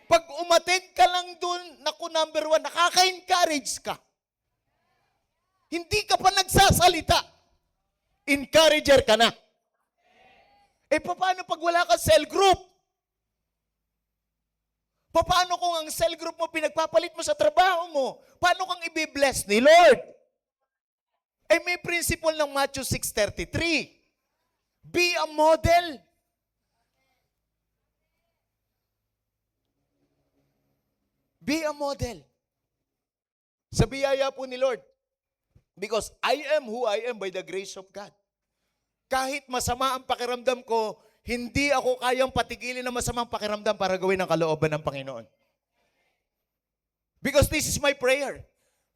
Pag umattend ka lang dun, naku, number one, nakaka-encourage ka. Hindi ka pa nagsasalita. Encourager ka na. Paano pag wala ka cell group? Paano kung ang cell group mo pinagpapalit mo sa trabaho mo? Paano kang i-bless ni Lord? May principle ng Matthew 6:33. Be a model. Be a model. Sa biyaya po ni Lord. Because I am who I am by the grace of God. Kahit masama ang pakiramdam ko, hindi ako kayang patigilin ng masamang pakiramdam para gawin ang kalooban ng Panginoon. Because this is my prayer.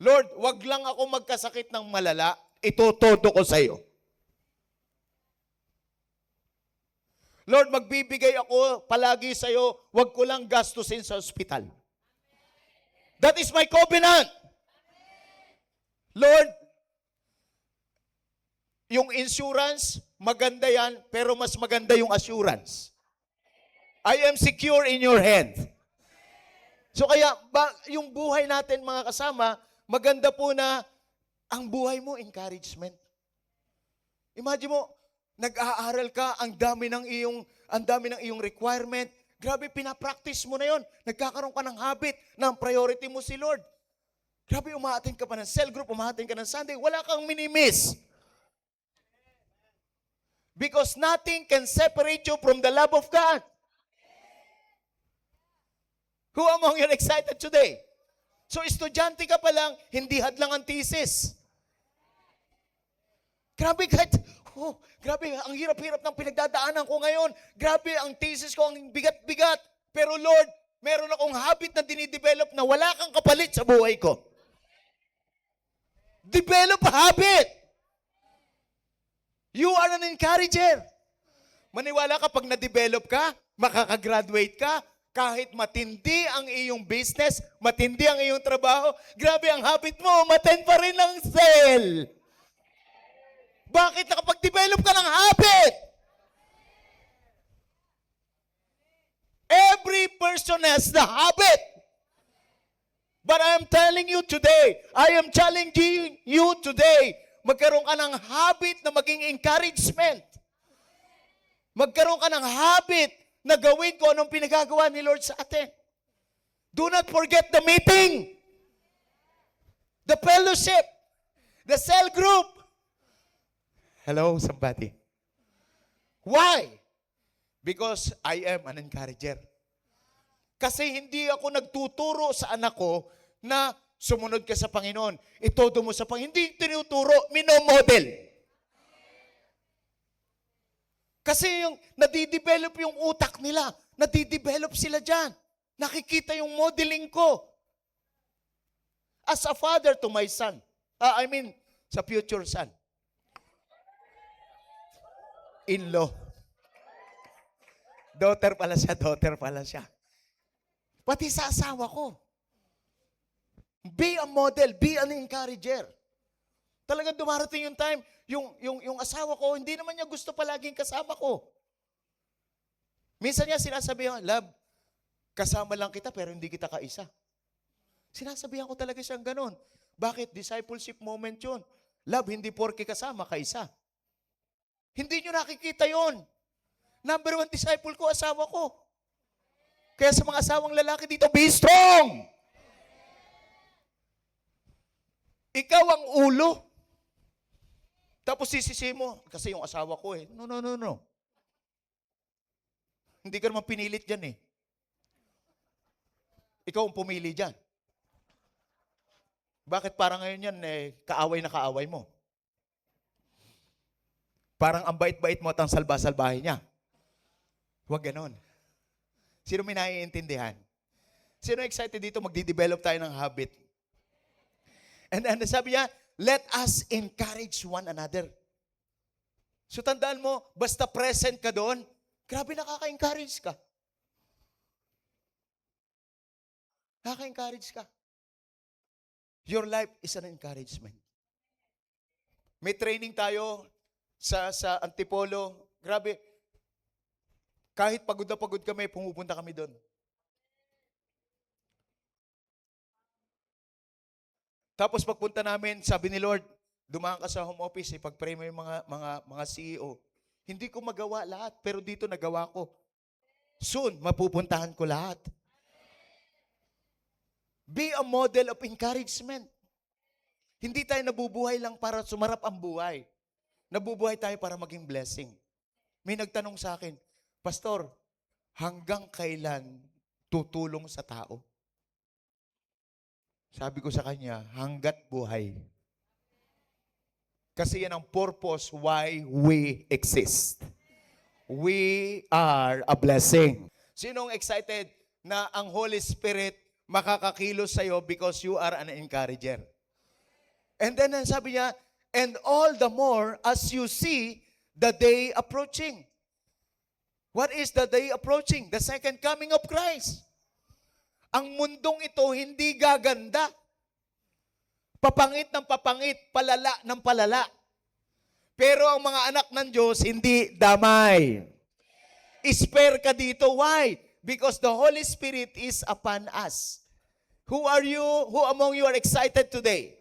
Lord, wag lang ako magkasakit ng malala, itutodo ko sa iyo. Lord, magbibigay ako palagi sa iyo, wag ko lang gastusin sa ospital. That is my covenant. Lord, yung insurance, maganda yan, pero mas maganda yung assurance. I am secure in your hand. So kaya, yung buhay natin mga kasama, maganda po na ang buhay mo, encouragement. Imagine mo, nag-aaral ka, ang dami ng iyong requirement. Grabe, pinapractice mo na yon. Nagkakaroon ka ng habit ng priority mo si Lord. Grabe, umaattend ka pa ng cell group, umaattend ka ng Sunday, wala kang minimiss. Because nothing can separate you from the love of God. Who among you excited today? So, estudyante ka pa lang, hindi hadlang ang thesis. Grabe, grabe, ang hirap-hirap ng pinagdadaanan ko ngayon. Grabe, ang thesis ko, ang bigat-bigat. Pero Lord, meron akong habit na dinidevelop na wala kang kapalit sa buhay ko. Develop a habit. You are an encourager. Maniwala ka pag na-develop ka, makakagraduate ka, kahit matindi ang iyong business, matindi ang iyong trabaho, grabe ang habit mo, umattend pa rin ng cell. Bakit nakapag-develop ka ng habit? Every person has the habit. But I am telling you today, I am challenging you today, magkaroon ka ng habit na maging encouragement. Magkaroon ka ng habit na gawin ko anong pinagagawa ni Lord sa atin. Do not forget the meeting, the fellowship, the cell group. Hello, somebody. Why? Because I am an encourager. Kasi hindi ako nagtuturo sa anak ko na sumunod ka sa Panginoon. Itodo mo sa Panginoon. Hindi tinuturo, minomodel. Kasi yung nadidevelop yung utak nila. Nadidevelop sila dyan. Nakikita yung modeling ko. As a father to my son. Sa future son. In-law. Daughter pala siya. Pati sa asawa ko. Be a model, be an encourager. Talagang dumarating yung time, yung asawa ko, hindi naman niya gusto palaging kasama ko. Minsan niya sinasabihan, love, kasama lang kita pero hindi kita kaisa. Sinasabihan ko talaga siyang ganun. Bakit? Discipleship moment yun. Love, hindi porke kasama, kaisa. Hindi niyo nakikita yon. Number 1 disciple ko, asawa ko. Kaya sa mga asawang lalaki dito, be strong! Ikaw ang ulo. Tapos sisisi mo, kasi yung asawa ko eh. No. Hindi ka naman pinilit dyan eh. Ikaw ang pumili dyan. Bakit parang ngayon yan kaaway na kaaway mo? Parang ang bait-bait mo at ang salba-salbahe niya. Huwag ganon. Sino may naiintindihan? Sino excited dito magdi-develop tayo ng habit? And sabi niya, let us encourage one another. So tandaan mo, basta present ka doon, grabe nakaka-encourage ka. Nakaka-encourage ka. Your life is an encouragement. May training tayo sa Antipolo. Grabe, kahit pagod na pagod kami, pumupunta kami doon. Tapos pagpunta namin, sabi ni Lord, dumaan ka sa home office, ipag-pray mo yung mga CEO. Hindi ko magawa lahat, pero dito nagawa ko. Soon, mapupuntahan ko lahat. Be a model of encouragement. Hindi tayo nabubuhay lang para sumarap ang buhay. Nabubuhay tayo para maging blessing. May nagtanong sa akin, Pastor, hanggang kailan tutulong sa tao? Sabi ko sa kanya, hanggat buhay. Kasi yan ang purpose why we exist. We are a blessing. Sinong excited na ang Holy Spirit makakakilos sa'yo because you are an encourager? And then sabi niya, and all the more as you see the day approaching. What is the day approaching? The second coming of Christ. Ang mundong ito hindi gaganda. Papangit ng papangit, palala ng palala. Pero ang mga anak ng Diyos, hindi damay. Spare ka dito. Why? Because the Holy Spirit is upon us. Who are you? Who among you are excited today?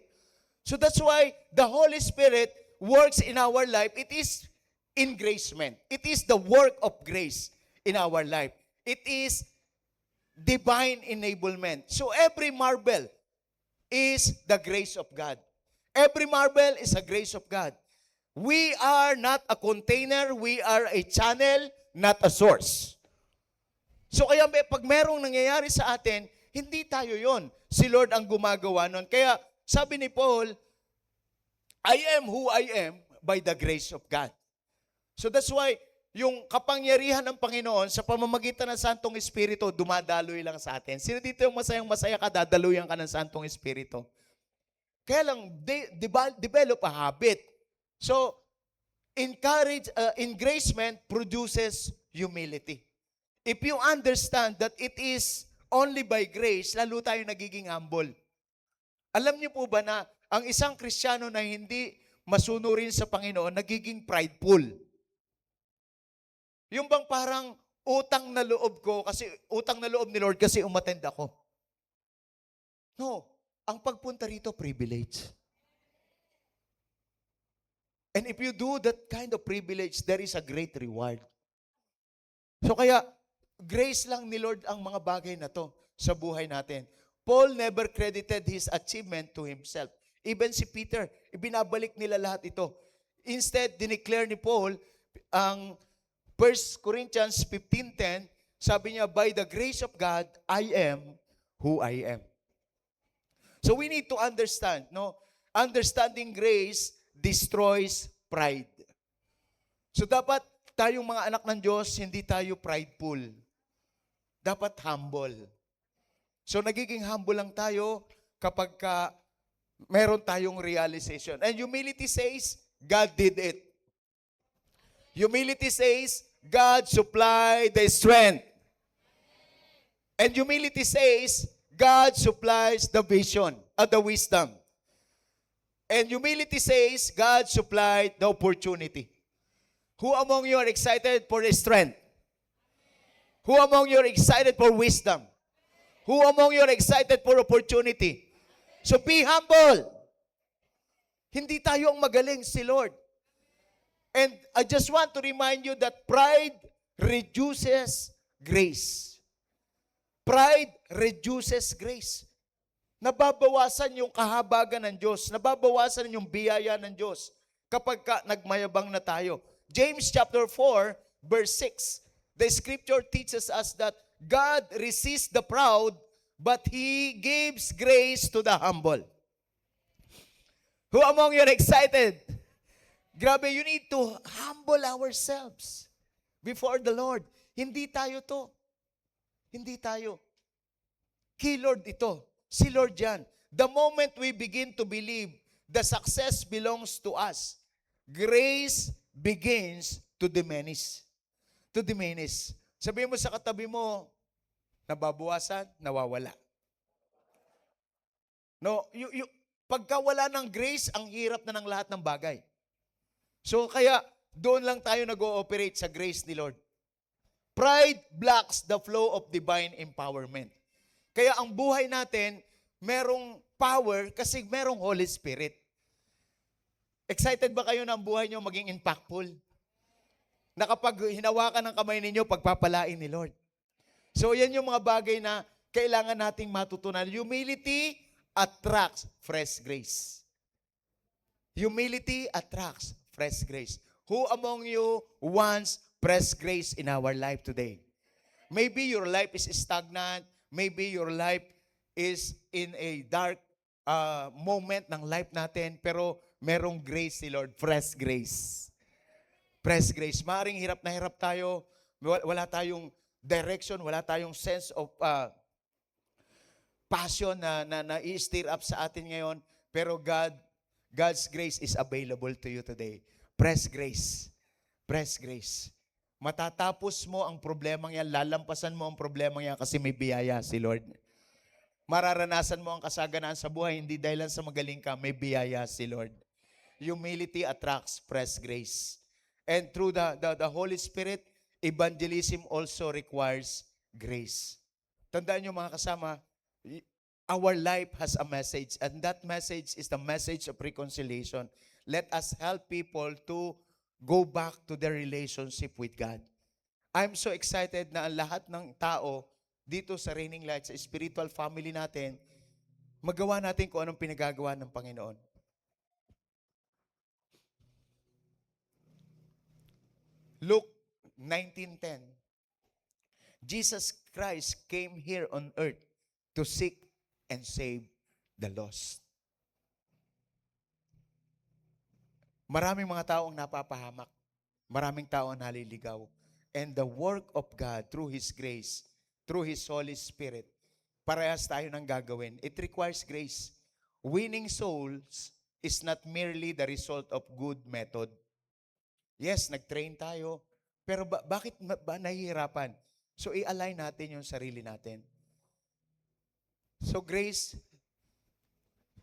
So that's why the Holy Spirit works in our life. It is engracement. It is the work of grace in our life. It is divine enablement. So every marble is the grace of God. Every marble is a grace of God. We are not a container, we are a channel, not a source. So kaya pag merong nangyayari sa atin, hindi tayo yon. Si Lord ang gumagawa nun. Kaya sabi ni Paul, I am who I am by the grace of God. So that's why yung kapangyarihan ng Panginoon sa pamamagitan ng Santong Espiritu, dumadaloy lang sa atin. Sino dito yung masayang-masaya ka, dadaluyan ka ng Santong Espiritu? Kaya lang, develop a habit. So, engracement produces humility. If you understand that it is only by grace, lalo tayo nagiging humble. Alam niyo po ba na ang isang Kristiyano na hindi masunurin sa Panginoon, nagiging prideful? Yung bang parang utang na loob ko, kasi utang na loob ni Lord kasi umattend ako. No, ang pagpunta rito, privilege. And if you do that kind of privilege, there is a great reward. So kaya, grace lang ni Lord ang mga bagay na to sa buhay natin. Paul never credited his achievement to himself. Even si Peter, ibinabalik nila lahat ito. Instead, dineclare ni Paul ang 1 Corinthians 15:10, sabi niya, by the grace of God, I am who I am. So we need to understand, no? Understanding grace destroys pride. So dapat tayong mga anak ng Diyos, hindi tayo prideful. Dapat humble. So nagiging humble lang tayo kapag meron tayong realization. And humility says, God did it. Humility says, God supplied the strength. And humility says, God supplies the vision, the wisdom. And humility says, God supplied the opportunity. Who among you are excited for the strength? Who among you are excited for wisdom? Who among you are excited for opportunity? So be humble. Hindi tayo ang magaling, si Lord. And I just want to remind you that pride reduces grace. Pride reduces grace. Nababawasan yung kahabagan ng Diyos. Nababawasan yung biyaya ng Diyos kapag nagmayabang na tayo. James chapter 4, verse 6. The scripture teaches us that God resists the proud, but He gives grace to the humble. Who among you are excited? Grabe, you need to humble ourselves before the Lord. Hindi tayo to. Hindi tayo. Kay Lord ito. Si Lord yan. The moment we begin to believe the success belongs to us, grace begins to diminish. To diminish. Sabihin mo sa katabi mo, nababawasan, nawawala. No, pagka wala ng grace, ang hirap na ng lahat ng bagay. So kaya, doon lang tayo nag-ooperate sa grace ni Lord. Pride blocks the flow of divine empowerment. Kaya ang buhay natin, merong power kasi merong Holy Spirit. Excited ba kayo na ang buhay nyo maging impactful? Na kapag hinawakan ng kamay ninyo, pagpapalain ni Lord. So yan yung mga bagay na kailangan nating matutunan. Humility attracts fresh grace. Humility attracts fresh grace. Who among you wants fresh grace in our life today? Maybe your life is stagnant. Maybe your life is in a dark moment ng life natin. Pero merong grace si Lord, fresh grace. Fresh grace. Maaring hirap na hirap tayo. Wala tayong direction, wala tayong sense of passion na i-stir up sa atin ngayon. Pero God's grace is available to you today. Fresh grace. Fresh grace. Matatapos mo ang problemang yan, lalampasan mo ang problemang yan kasi may biyaya si Lord. Mararanasan mo ang kasaganaan sa buhay, hindi dahil lang sa magaling ka, may biyaya si Lord. Humility attracts fresh grace. And through the Holy Spirit, evangelism also requires grace. Tandaan nyo mga kasama, our life has a message, and that message is the message of reconciliation. Let us help people to go back to their relationship with God. I'm so excited na ang lahat ng tao dito sa Reigning Light, sa spiritual family natin, magawa natin kung anong pinagagawa ng Panginoon. Luke 19:10. Jesus Christ came here on earth to seek and save the lost. Maraming mga taong napapahamak. Maraming taong naliligaw. And the work of God through His grace, through His Holy Spirit, parehas tayo nang gagawin. It requires grace. Winning souls is not merely the result of good method. Yes, nag-train tayo. Pero bakit ba nahihirapan? So, i-align natin yung sarili natin. So, grace,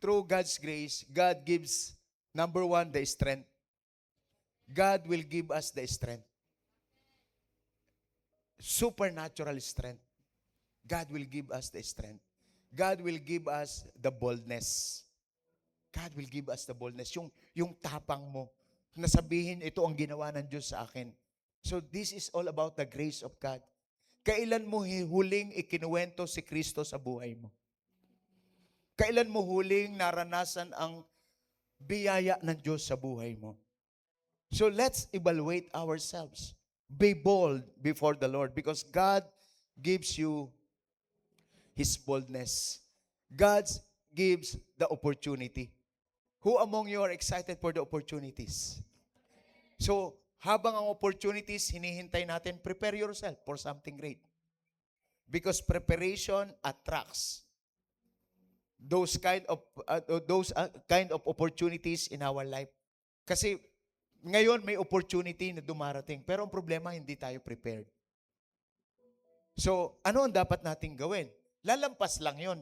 through God's grace, God gives, number one, the strength. God will give us the strength. Supernatural strength. God will give us the strength. God will give us the boldness. God will give us the boldness. Yung tapang mo, na sabihin, ito ang ginawa ng Diyos sa akin. So this is all about the grace of God. Kailan mo huling ikinuwento si Kristo sa buhay mo? Kailan mo huling naranasan ang biyaya ng Diyos sa buhay mo? So let's evaluate ourselves. Be bold before the Lord because God gives you His boldness. God gives the opportunity. Who among you are excited for the opportunities? So, habang ang opportunities hinihintay natin, prepare yourself for something great. Because preparation attracts those kind of opportunities in our life. Kasi ngayon may opportunity na dumarating, pero ang problema hindi tayo prepared. So, ano ang dapat nating gawin? Lalampas lang 'yon.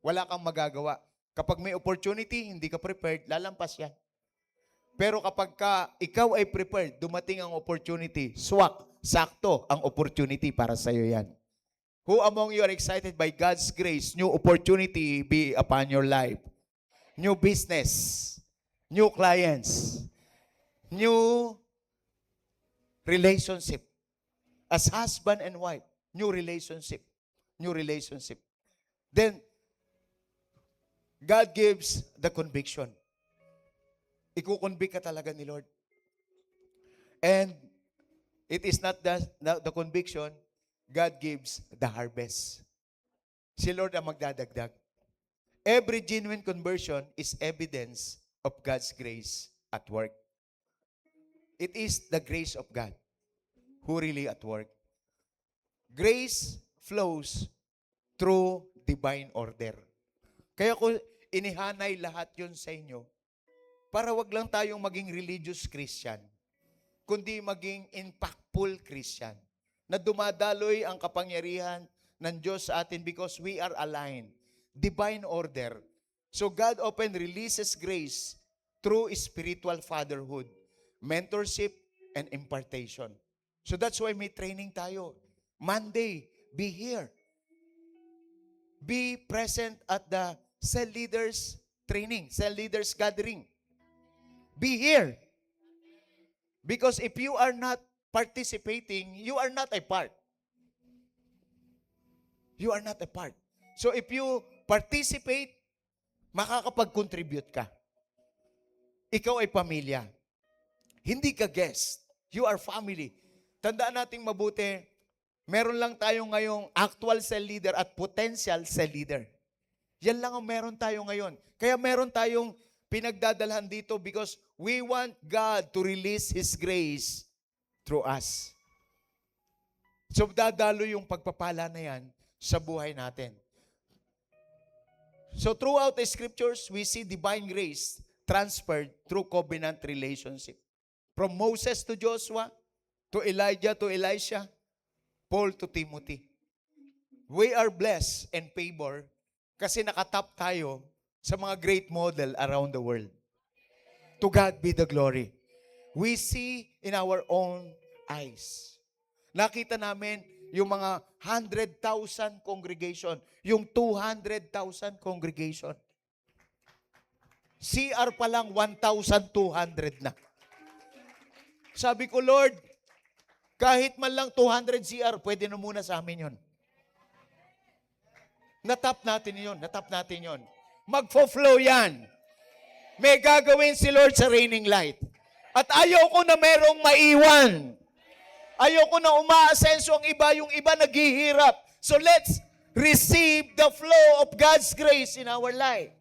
Wala kang magagawa. Kapag may opportunity, hindi ka prepared, lalampas 'yan. Pero kapag ikaw ay prepared, dumating ang opportunity, sakto ang opportunity para sa iyo 'yan. Who among you are excited by God's grace, new opportunity be upon your life? New business, new clients, new relationship. As husband and wife, new relationship. New relationship. Then, God gives the conviction. Ikukonvict ka talaga ni Lord. And it is not the conviction, God gives the harvest. Si Lord ang magdadagdag. Every genuine conversion is evidence of God's grace at work. It is the grace of God who really at work. Grace flows through divine order. Kaya ko inihanay lahat yun sa inyo para wag lang tayong maging religious Christian, kundi maging impactful Christian na dumadaloy ang kapangyarihan ng Diyos sa atin because we are aligned. Divine order. So God often releases grace through spiritual fatherhood, mentorship, and impartation. So that's why may training tayo. Monday, be here. Be present at the cell leaders training, cell leaders gathering. Be here. Because if you are not participating, you are not a part. You are not a part. So if you participate, makakapag-contribute ka. Ikaw ay pamilya. Hindi ka guest. You are family. Tandaan nating mabuti, meron lang tayo ngayong actual cell leader at potential cell leader. Yan lang ang meron tayo ngayon. Kaya meron tayong pinagdadalhan dito because we want God to release His grace through us. So dadalo yung pagpapala na yan sa buhay natin. So throughout the scriptures, we see divine grace transferred through covenant relationship. From Moses to Joshua, to Elijah to Elisha, Paul to Timothy. We are blessed and favored kasi nakatap tayo sa mga great model around the world. To God be the glory. We see in our own eyes. Nakita namin yung mga 100,000 congregation, yung 200,000 congregation. CR pa lang 1,200 na. Sabi ko, Lord, kahit man lang 200 CR, pwede na muna sa amin yon. Natap natin yon, natap natin yon. Magfo-flow yan. May gagawin si Lord sa Raining Light. At ayaw ko na merong maiwan. Ayaw ko na umaasenso ang iba, yung iba naghihirap. So let's receive the flow of God's grace in our life.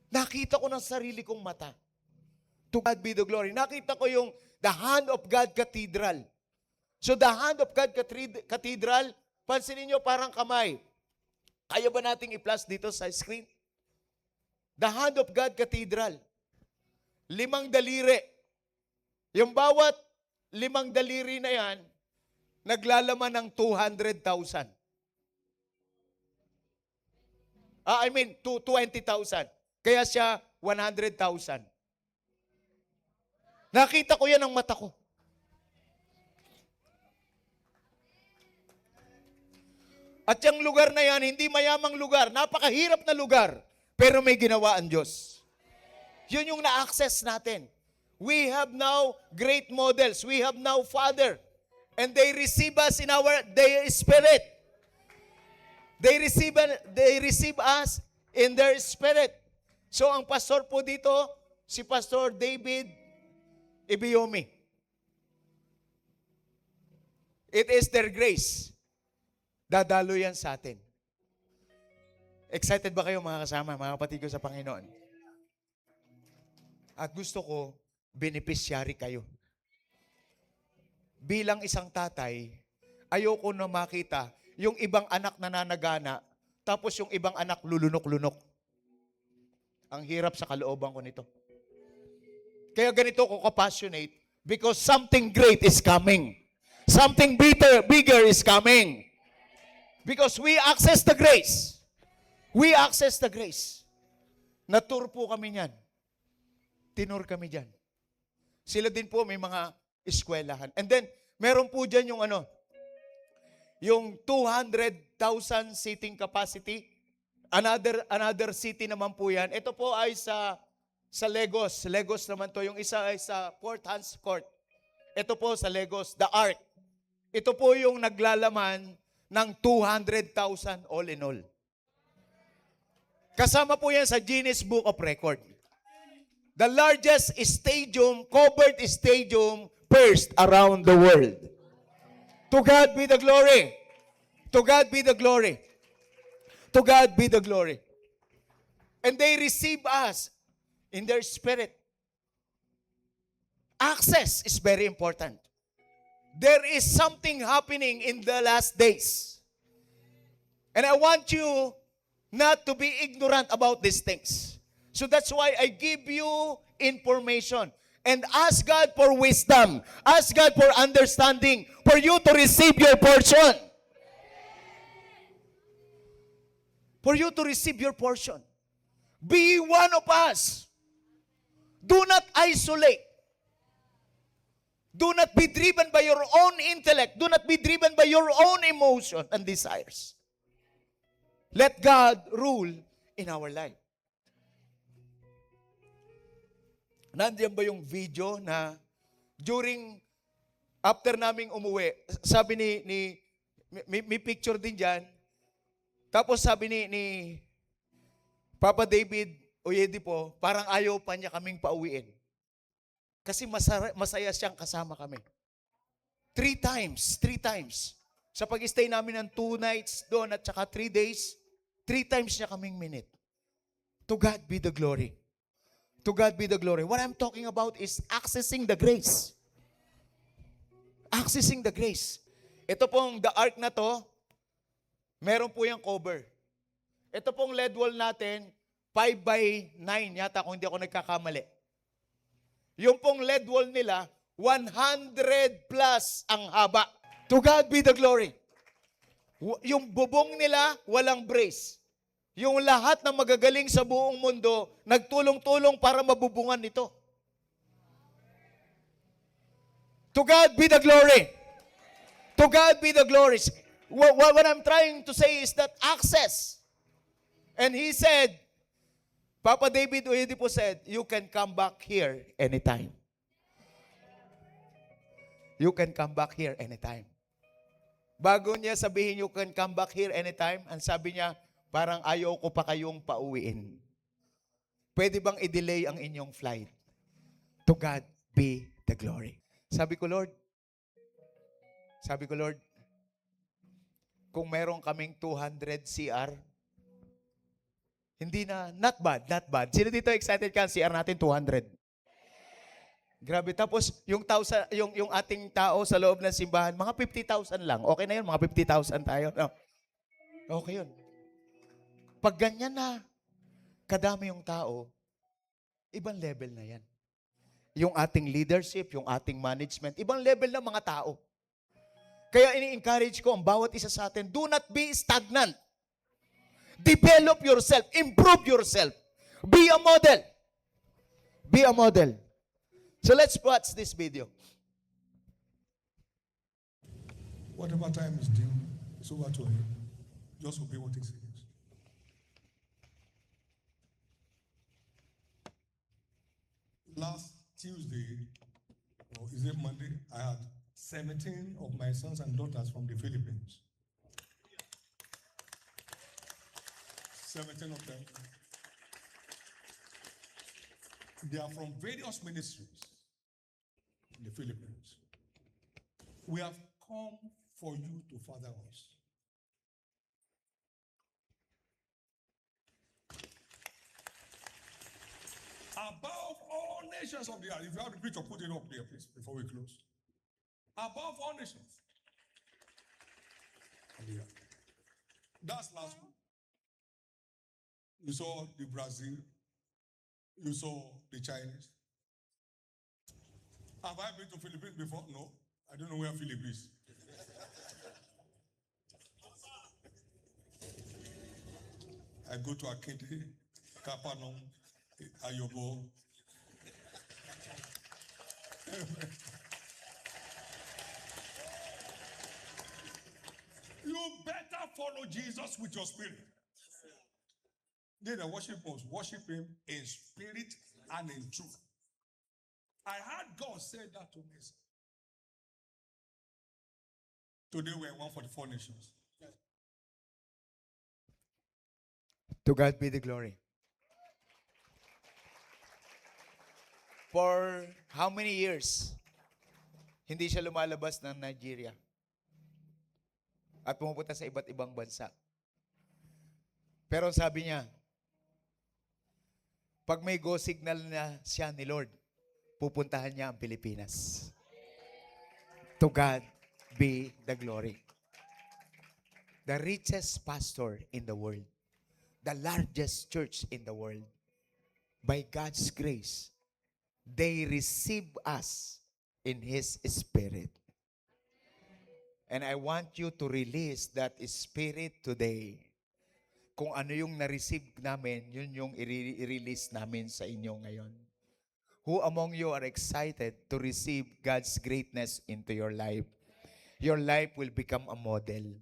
Nakita ko ng sarili kong mata. To God be the glory. Nakita ko yung the Hand of God Cathedral. So the Hand of God Cathedral, pansinin nyo parang kamay. Kaya ba nating i-plus dito sa screen? The Hand of God Cathedral. 5 daliri. Yung bawat 5 daliri na yan, naglalaman ng 200,000. I mean, 20,000. Kaya siya 100,000. Nakita ko yan ng mata ko. At yung lugar na yan, hindi mayamang lugar, napakahirap na lugar, pero may ginawa ang Diyos. Yun yung na-access natin. We have now great models. We have now Father. And they receive us in their spirit. They receive us in their spirit. So ang pastor po dito, si Pastor David Ibiyomi. It is their grace. Dadalo yan sa atin. Excited ba kayo mga kasama, mga kapatid ko sa Panginoon? At gusto ko, beneficiary kayo. Bilang isang tatay, ayoko na makita yung ibang anak nananagana, tapos yung ibang anak lulunok-lunok. Ang hirap sa kalooban ko nito. Kaya ganito ko compassionate because something great is coming. Something bigger is coming. Because we access the grace. We access the grace. Natur po kami niyan. Tinur kami dyan. Sila din po may mga eskwelahan. And then, meron po dyan yung 200,000 seating capacity. Another city naman po yan. Ito po ay sa Legos. Legos naman to. Yung isa ay sa Port Hans Court. Ito po sa Legos, the Ark. Ito po yung naglalaman ng 200,000 all in all. Kasama po yan sa Guinness Book of Record. The largest stadium, covered stadium, first around the world. To God be the glory. To God be the glory. To God be the glory. And they receive us in their spirit. Access is very important. There is something happening in the last days. And I want you not to be ignorant about these things. So that's why I give you information. And ask God for wisdom. Ask God for understanding. For you to receive your portion. For you to receive your portion. Be one of us. Do not isolate. Do not be driven by your own intellect. Do not be driven by your own emotion and desires. Let God rule in our life. Nandiyan ba yung video na after naming umuwi, sabi may picture din dyan, tapos sabi ni Papa David Oyedipo, parang ayaw pa niya kaming pauwiin. Kasi masaya siyang kasama kami. 3 times. Sa pag-stay namin ng 2 nights doon at saka 3 days, 3 times niya kaming minute. To God be the glory. To God be the glory. What I'm talking about is accessing the grace. Accessing the grace. Ito pong the ark na to, meron po yung cover. Ito pong LED wall natin, 5 by 9 yata kung hindi ako nagkakamali. Yung pong LED wall nila, 100 plus ang haba. To God be the glory. Yung bubong nila, walang brace. Yung lahat ng magagaling sa buong mundo, nagtulong-tulong para mabubungan nito. To God be the glory. To God be the glory. What I'm trying to say is that access. And he said, Papa David Oyedipo said, you can come back here anytime. You can come back here anytime. Bago niya sabihin, you can come back here anytime, ang sabi niya, parang ayaw ko pa kayong pauwiin. Pwede bang i-delay ang inyong flight? To God be the glory. Sabi ko, Lord, kung meron kaming 200 CR, hindi na, not bad. Sino dito excited ka? CR natin 200. Grabe. Tapos, yung ating tao sa loob ng simbahan, mga 50,000 lang. Okay na yun, mga 50,000 tayo. No? Okay yun. Pag ganyan na, kadami yung tao, ibang level na yan. Yung ating leadership, yung ating management, ibang level na mga tao. Kaya ini-encourage ko ang bawat isa sa atin, do not be stagnant. Develop yourself. Improve yourself. Be a model. Be a model. So let's watch this video. Whatever time is due, it's over to him. Just obey what he says. Last Tuesday, or is it Monday, I had 17 of my sons and daughters from the Philippines. 17 of them. They are from various ministries in the Philippines. We have come for you to father us. Above all nations of the earth, if you have the picture, put it up there, please, before we close. Above all nations of the earth. That's last week. You saw the Brazil. You saw the Chinese. Have I been to Philippines before? No. I don't know where Philippines is. I go to Akete, Kapanong, Ayobo. You better follow Jesus with your spirit. Then the worship us, worship him in spirit and in truth. I heard God say that to me. Today we're 144 nations. To God be the glory. For how many years, hindi siya lumalabas ng Nigeria at pumupunta sa iba't ibang bansa. Pero sabi niya, pag may go signal na siya ni Lord, pupuntahan niya ang Pilipinas. To God be the glory. The richest pastor in the world, the largest church in the world, by God's grace, they receive us in His Spirit. And I want you to release that Spirit today. Kung ano yung na-receive namin, yun yung i-release namin sa inyo ngayon. Who among you are excited to receive God's greatness into your life? Your life will become a model.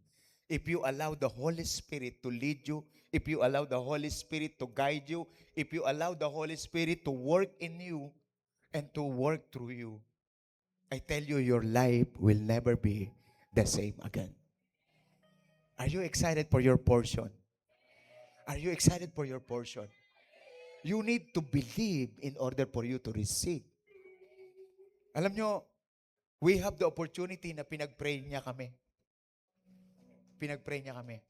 if you allow the Holy Spirit to lead you, if you allow the Holy Spirit to guide you, if you allow the Holy Spirit to work in you and to work through you, I tell you, your life will never be the same again. Are you excited for your portion? Are you excited for your portion? You need to believe in order for you to receive. Alam nyo, we have the opportunity na pinag-pray niya kami. Pinag-pray niya kami.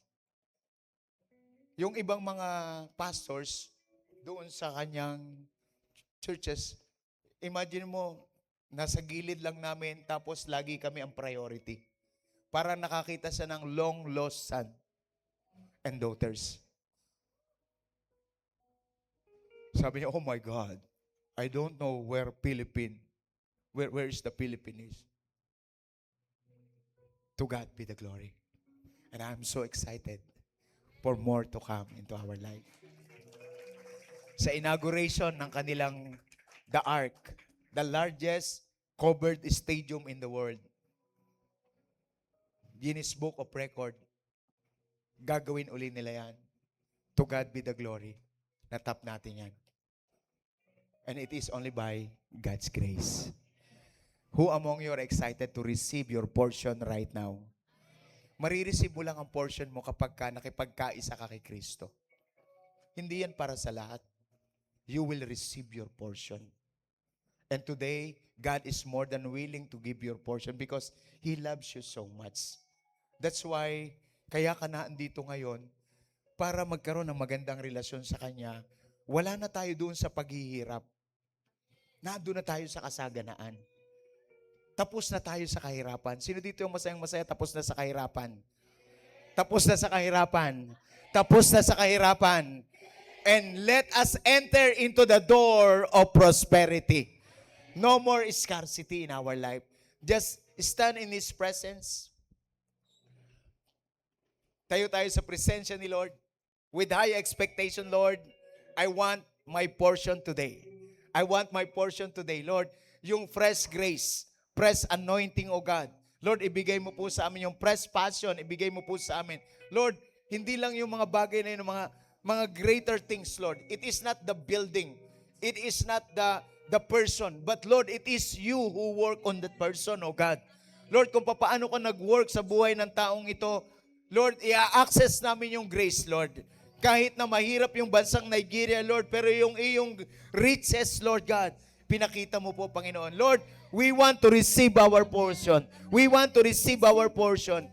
Yung ibang mga pastors doon sa kanyang churches, imagine mo, nasa gilid lang namin tapos lagi kami ang priority. Para nakakita siya ng long lost son and daughters. Sabi niya, oh my God, I don't know where is the Philippines. To God be the glory. And I'm so excited for more to come into our life. Sa inauguration ng kanilang The Ark, the largest covered stadium in the world, Guinness Book of Record, gagawin uli nila yan. To God be the glory. Natap natin yan. And it is only by God's grace. Who among you are excited to receive your portion right now? Marireceive mo lang ang portion mo kapag nakipagkaisa ka kay Kristo. Hindi yan para sa lahat. You will receive your portion. And today, God is more than willing to give your portion because He loves you so much. That's why, kaya ka na andito ngayon, para magkaroon ng magandang relasyon sa Kanya. Wala na tayo doon sa paghihirap. Nandun na tayo sa kasaganaan. Tapos na tayo sa kahirapan. Sino dito yung masayang-masaya tapos na sa kahirapan? Tapos na sa kahirapan. Tapos na sa kahirapan. And let us enter into the door of prosperity. No more scarcity in our life. Just stand in His presence. Tayo sa presensya ni Lord. With high expectation, Lord, I want my portion today. I want my portion today, Lord. Yung fresh grace, fresh anointing, O God. Lord, ibigay mo po sa amin yung fresh passion, ibigay mo po sa amin. Lord, hindi lang yung mga bagay na yun, mga greater things, Lord. It is not the building. It is not the person. But Lord, it is you who work on that person, O God. Lord, kung paano ka nag-work sa buhay ng taong ito, Lord, i-access namin yung grace, Lord. Kahit na mahirap yung bansang Nigeria, Lord, pero yung iyong riches, Lord God, pinakita mo po, Panginoon. Lord, we want to receive our portion. We want to receive our portion.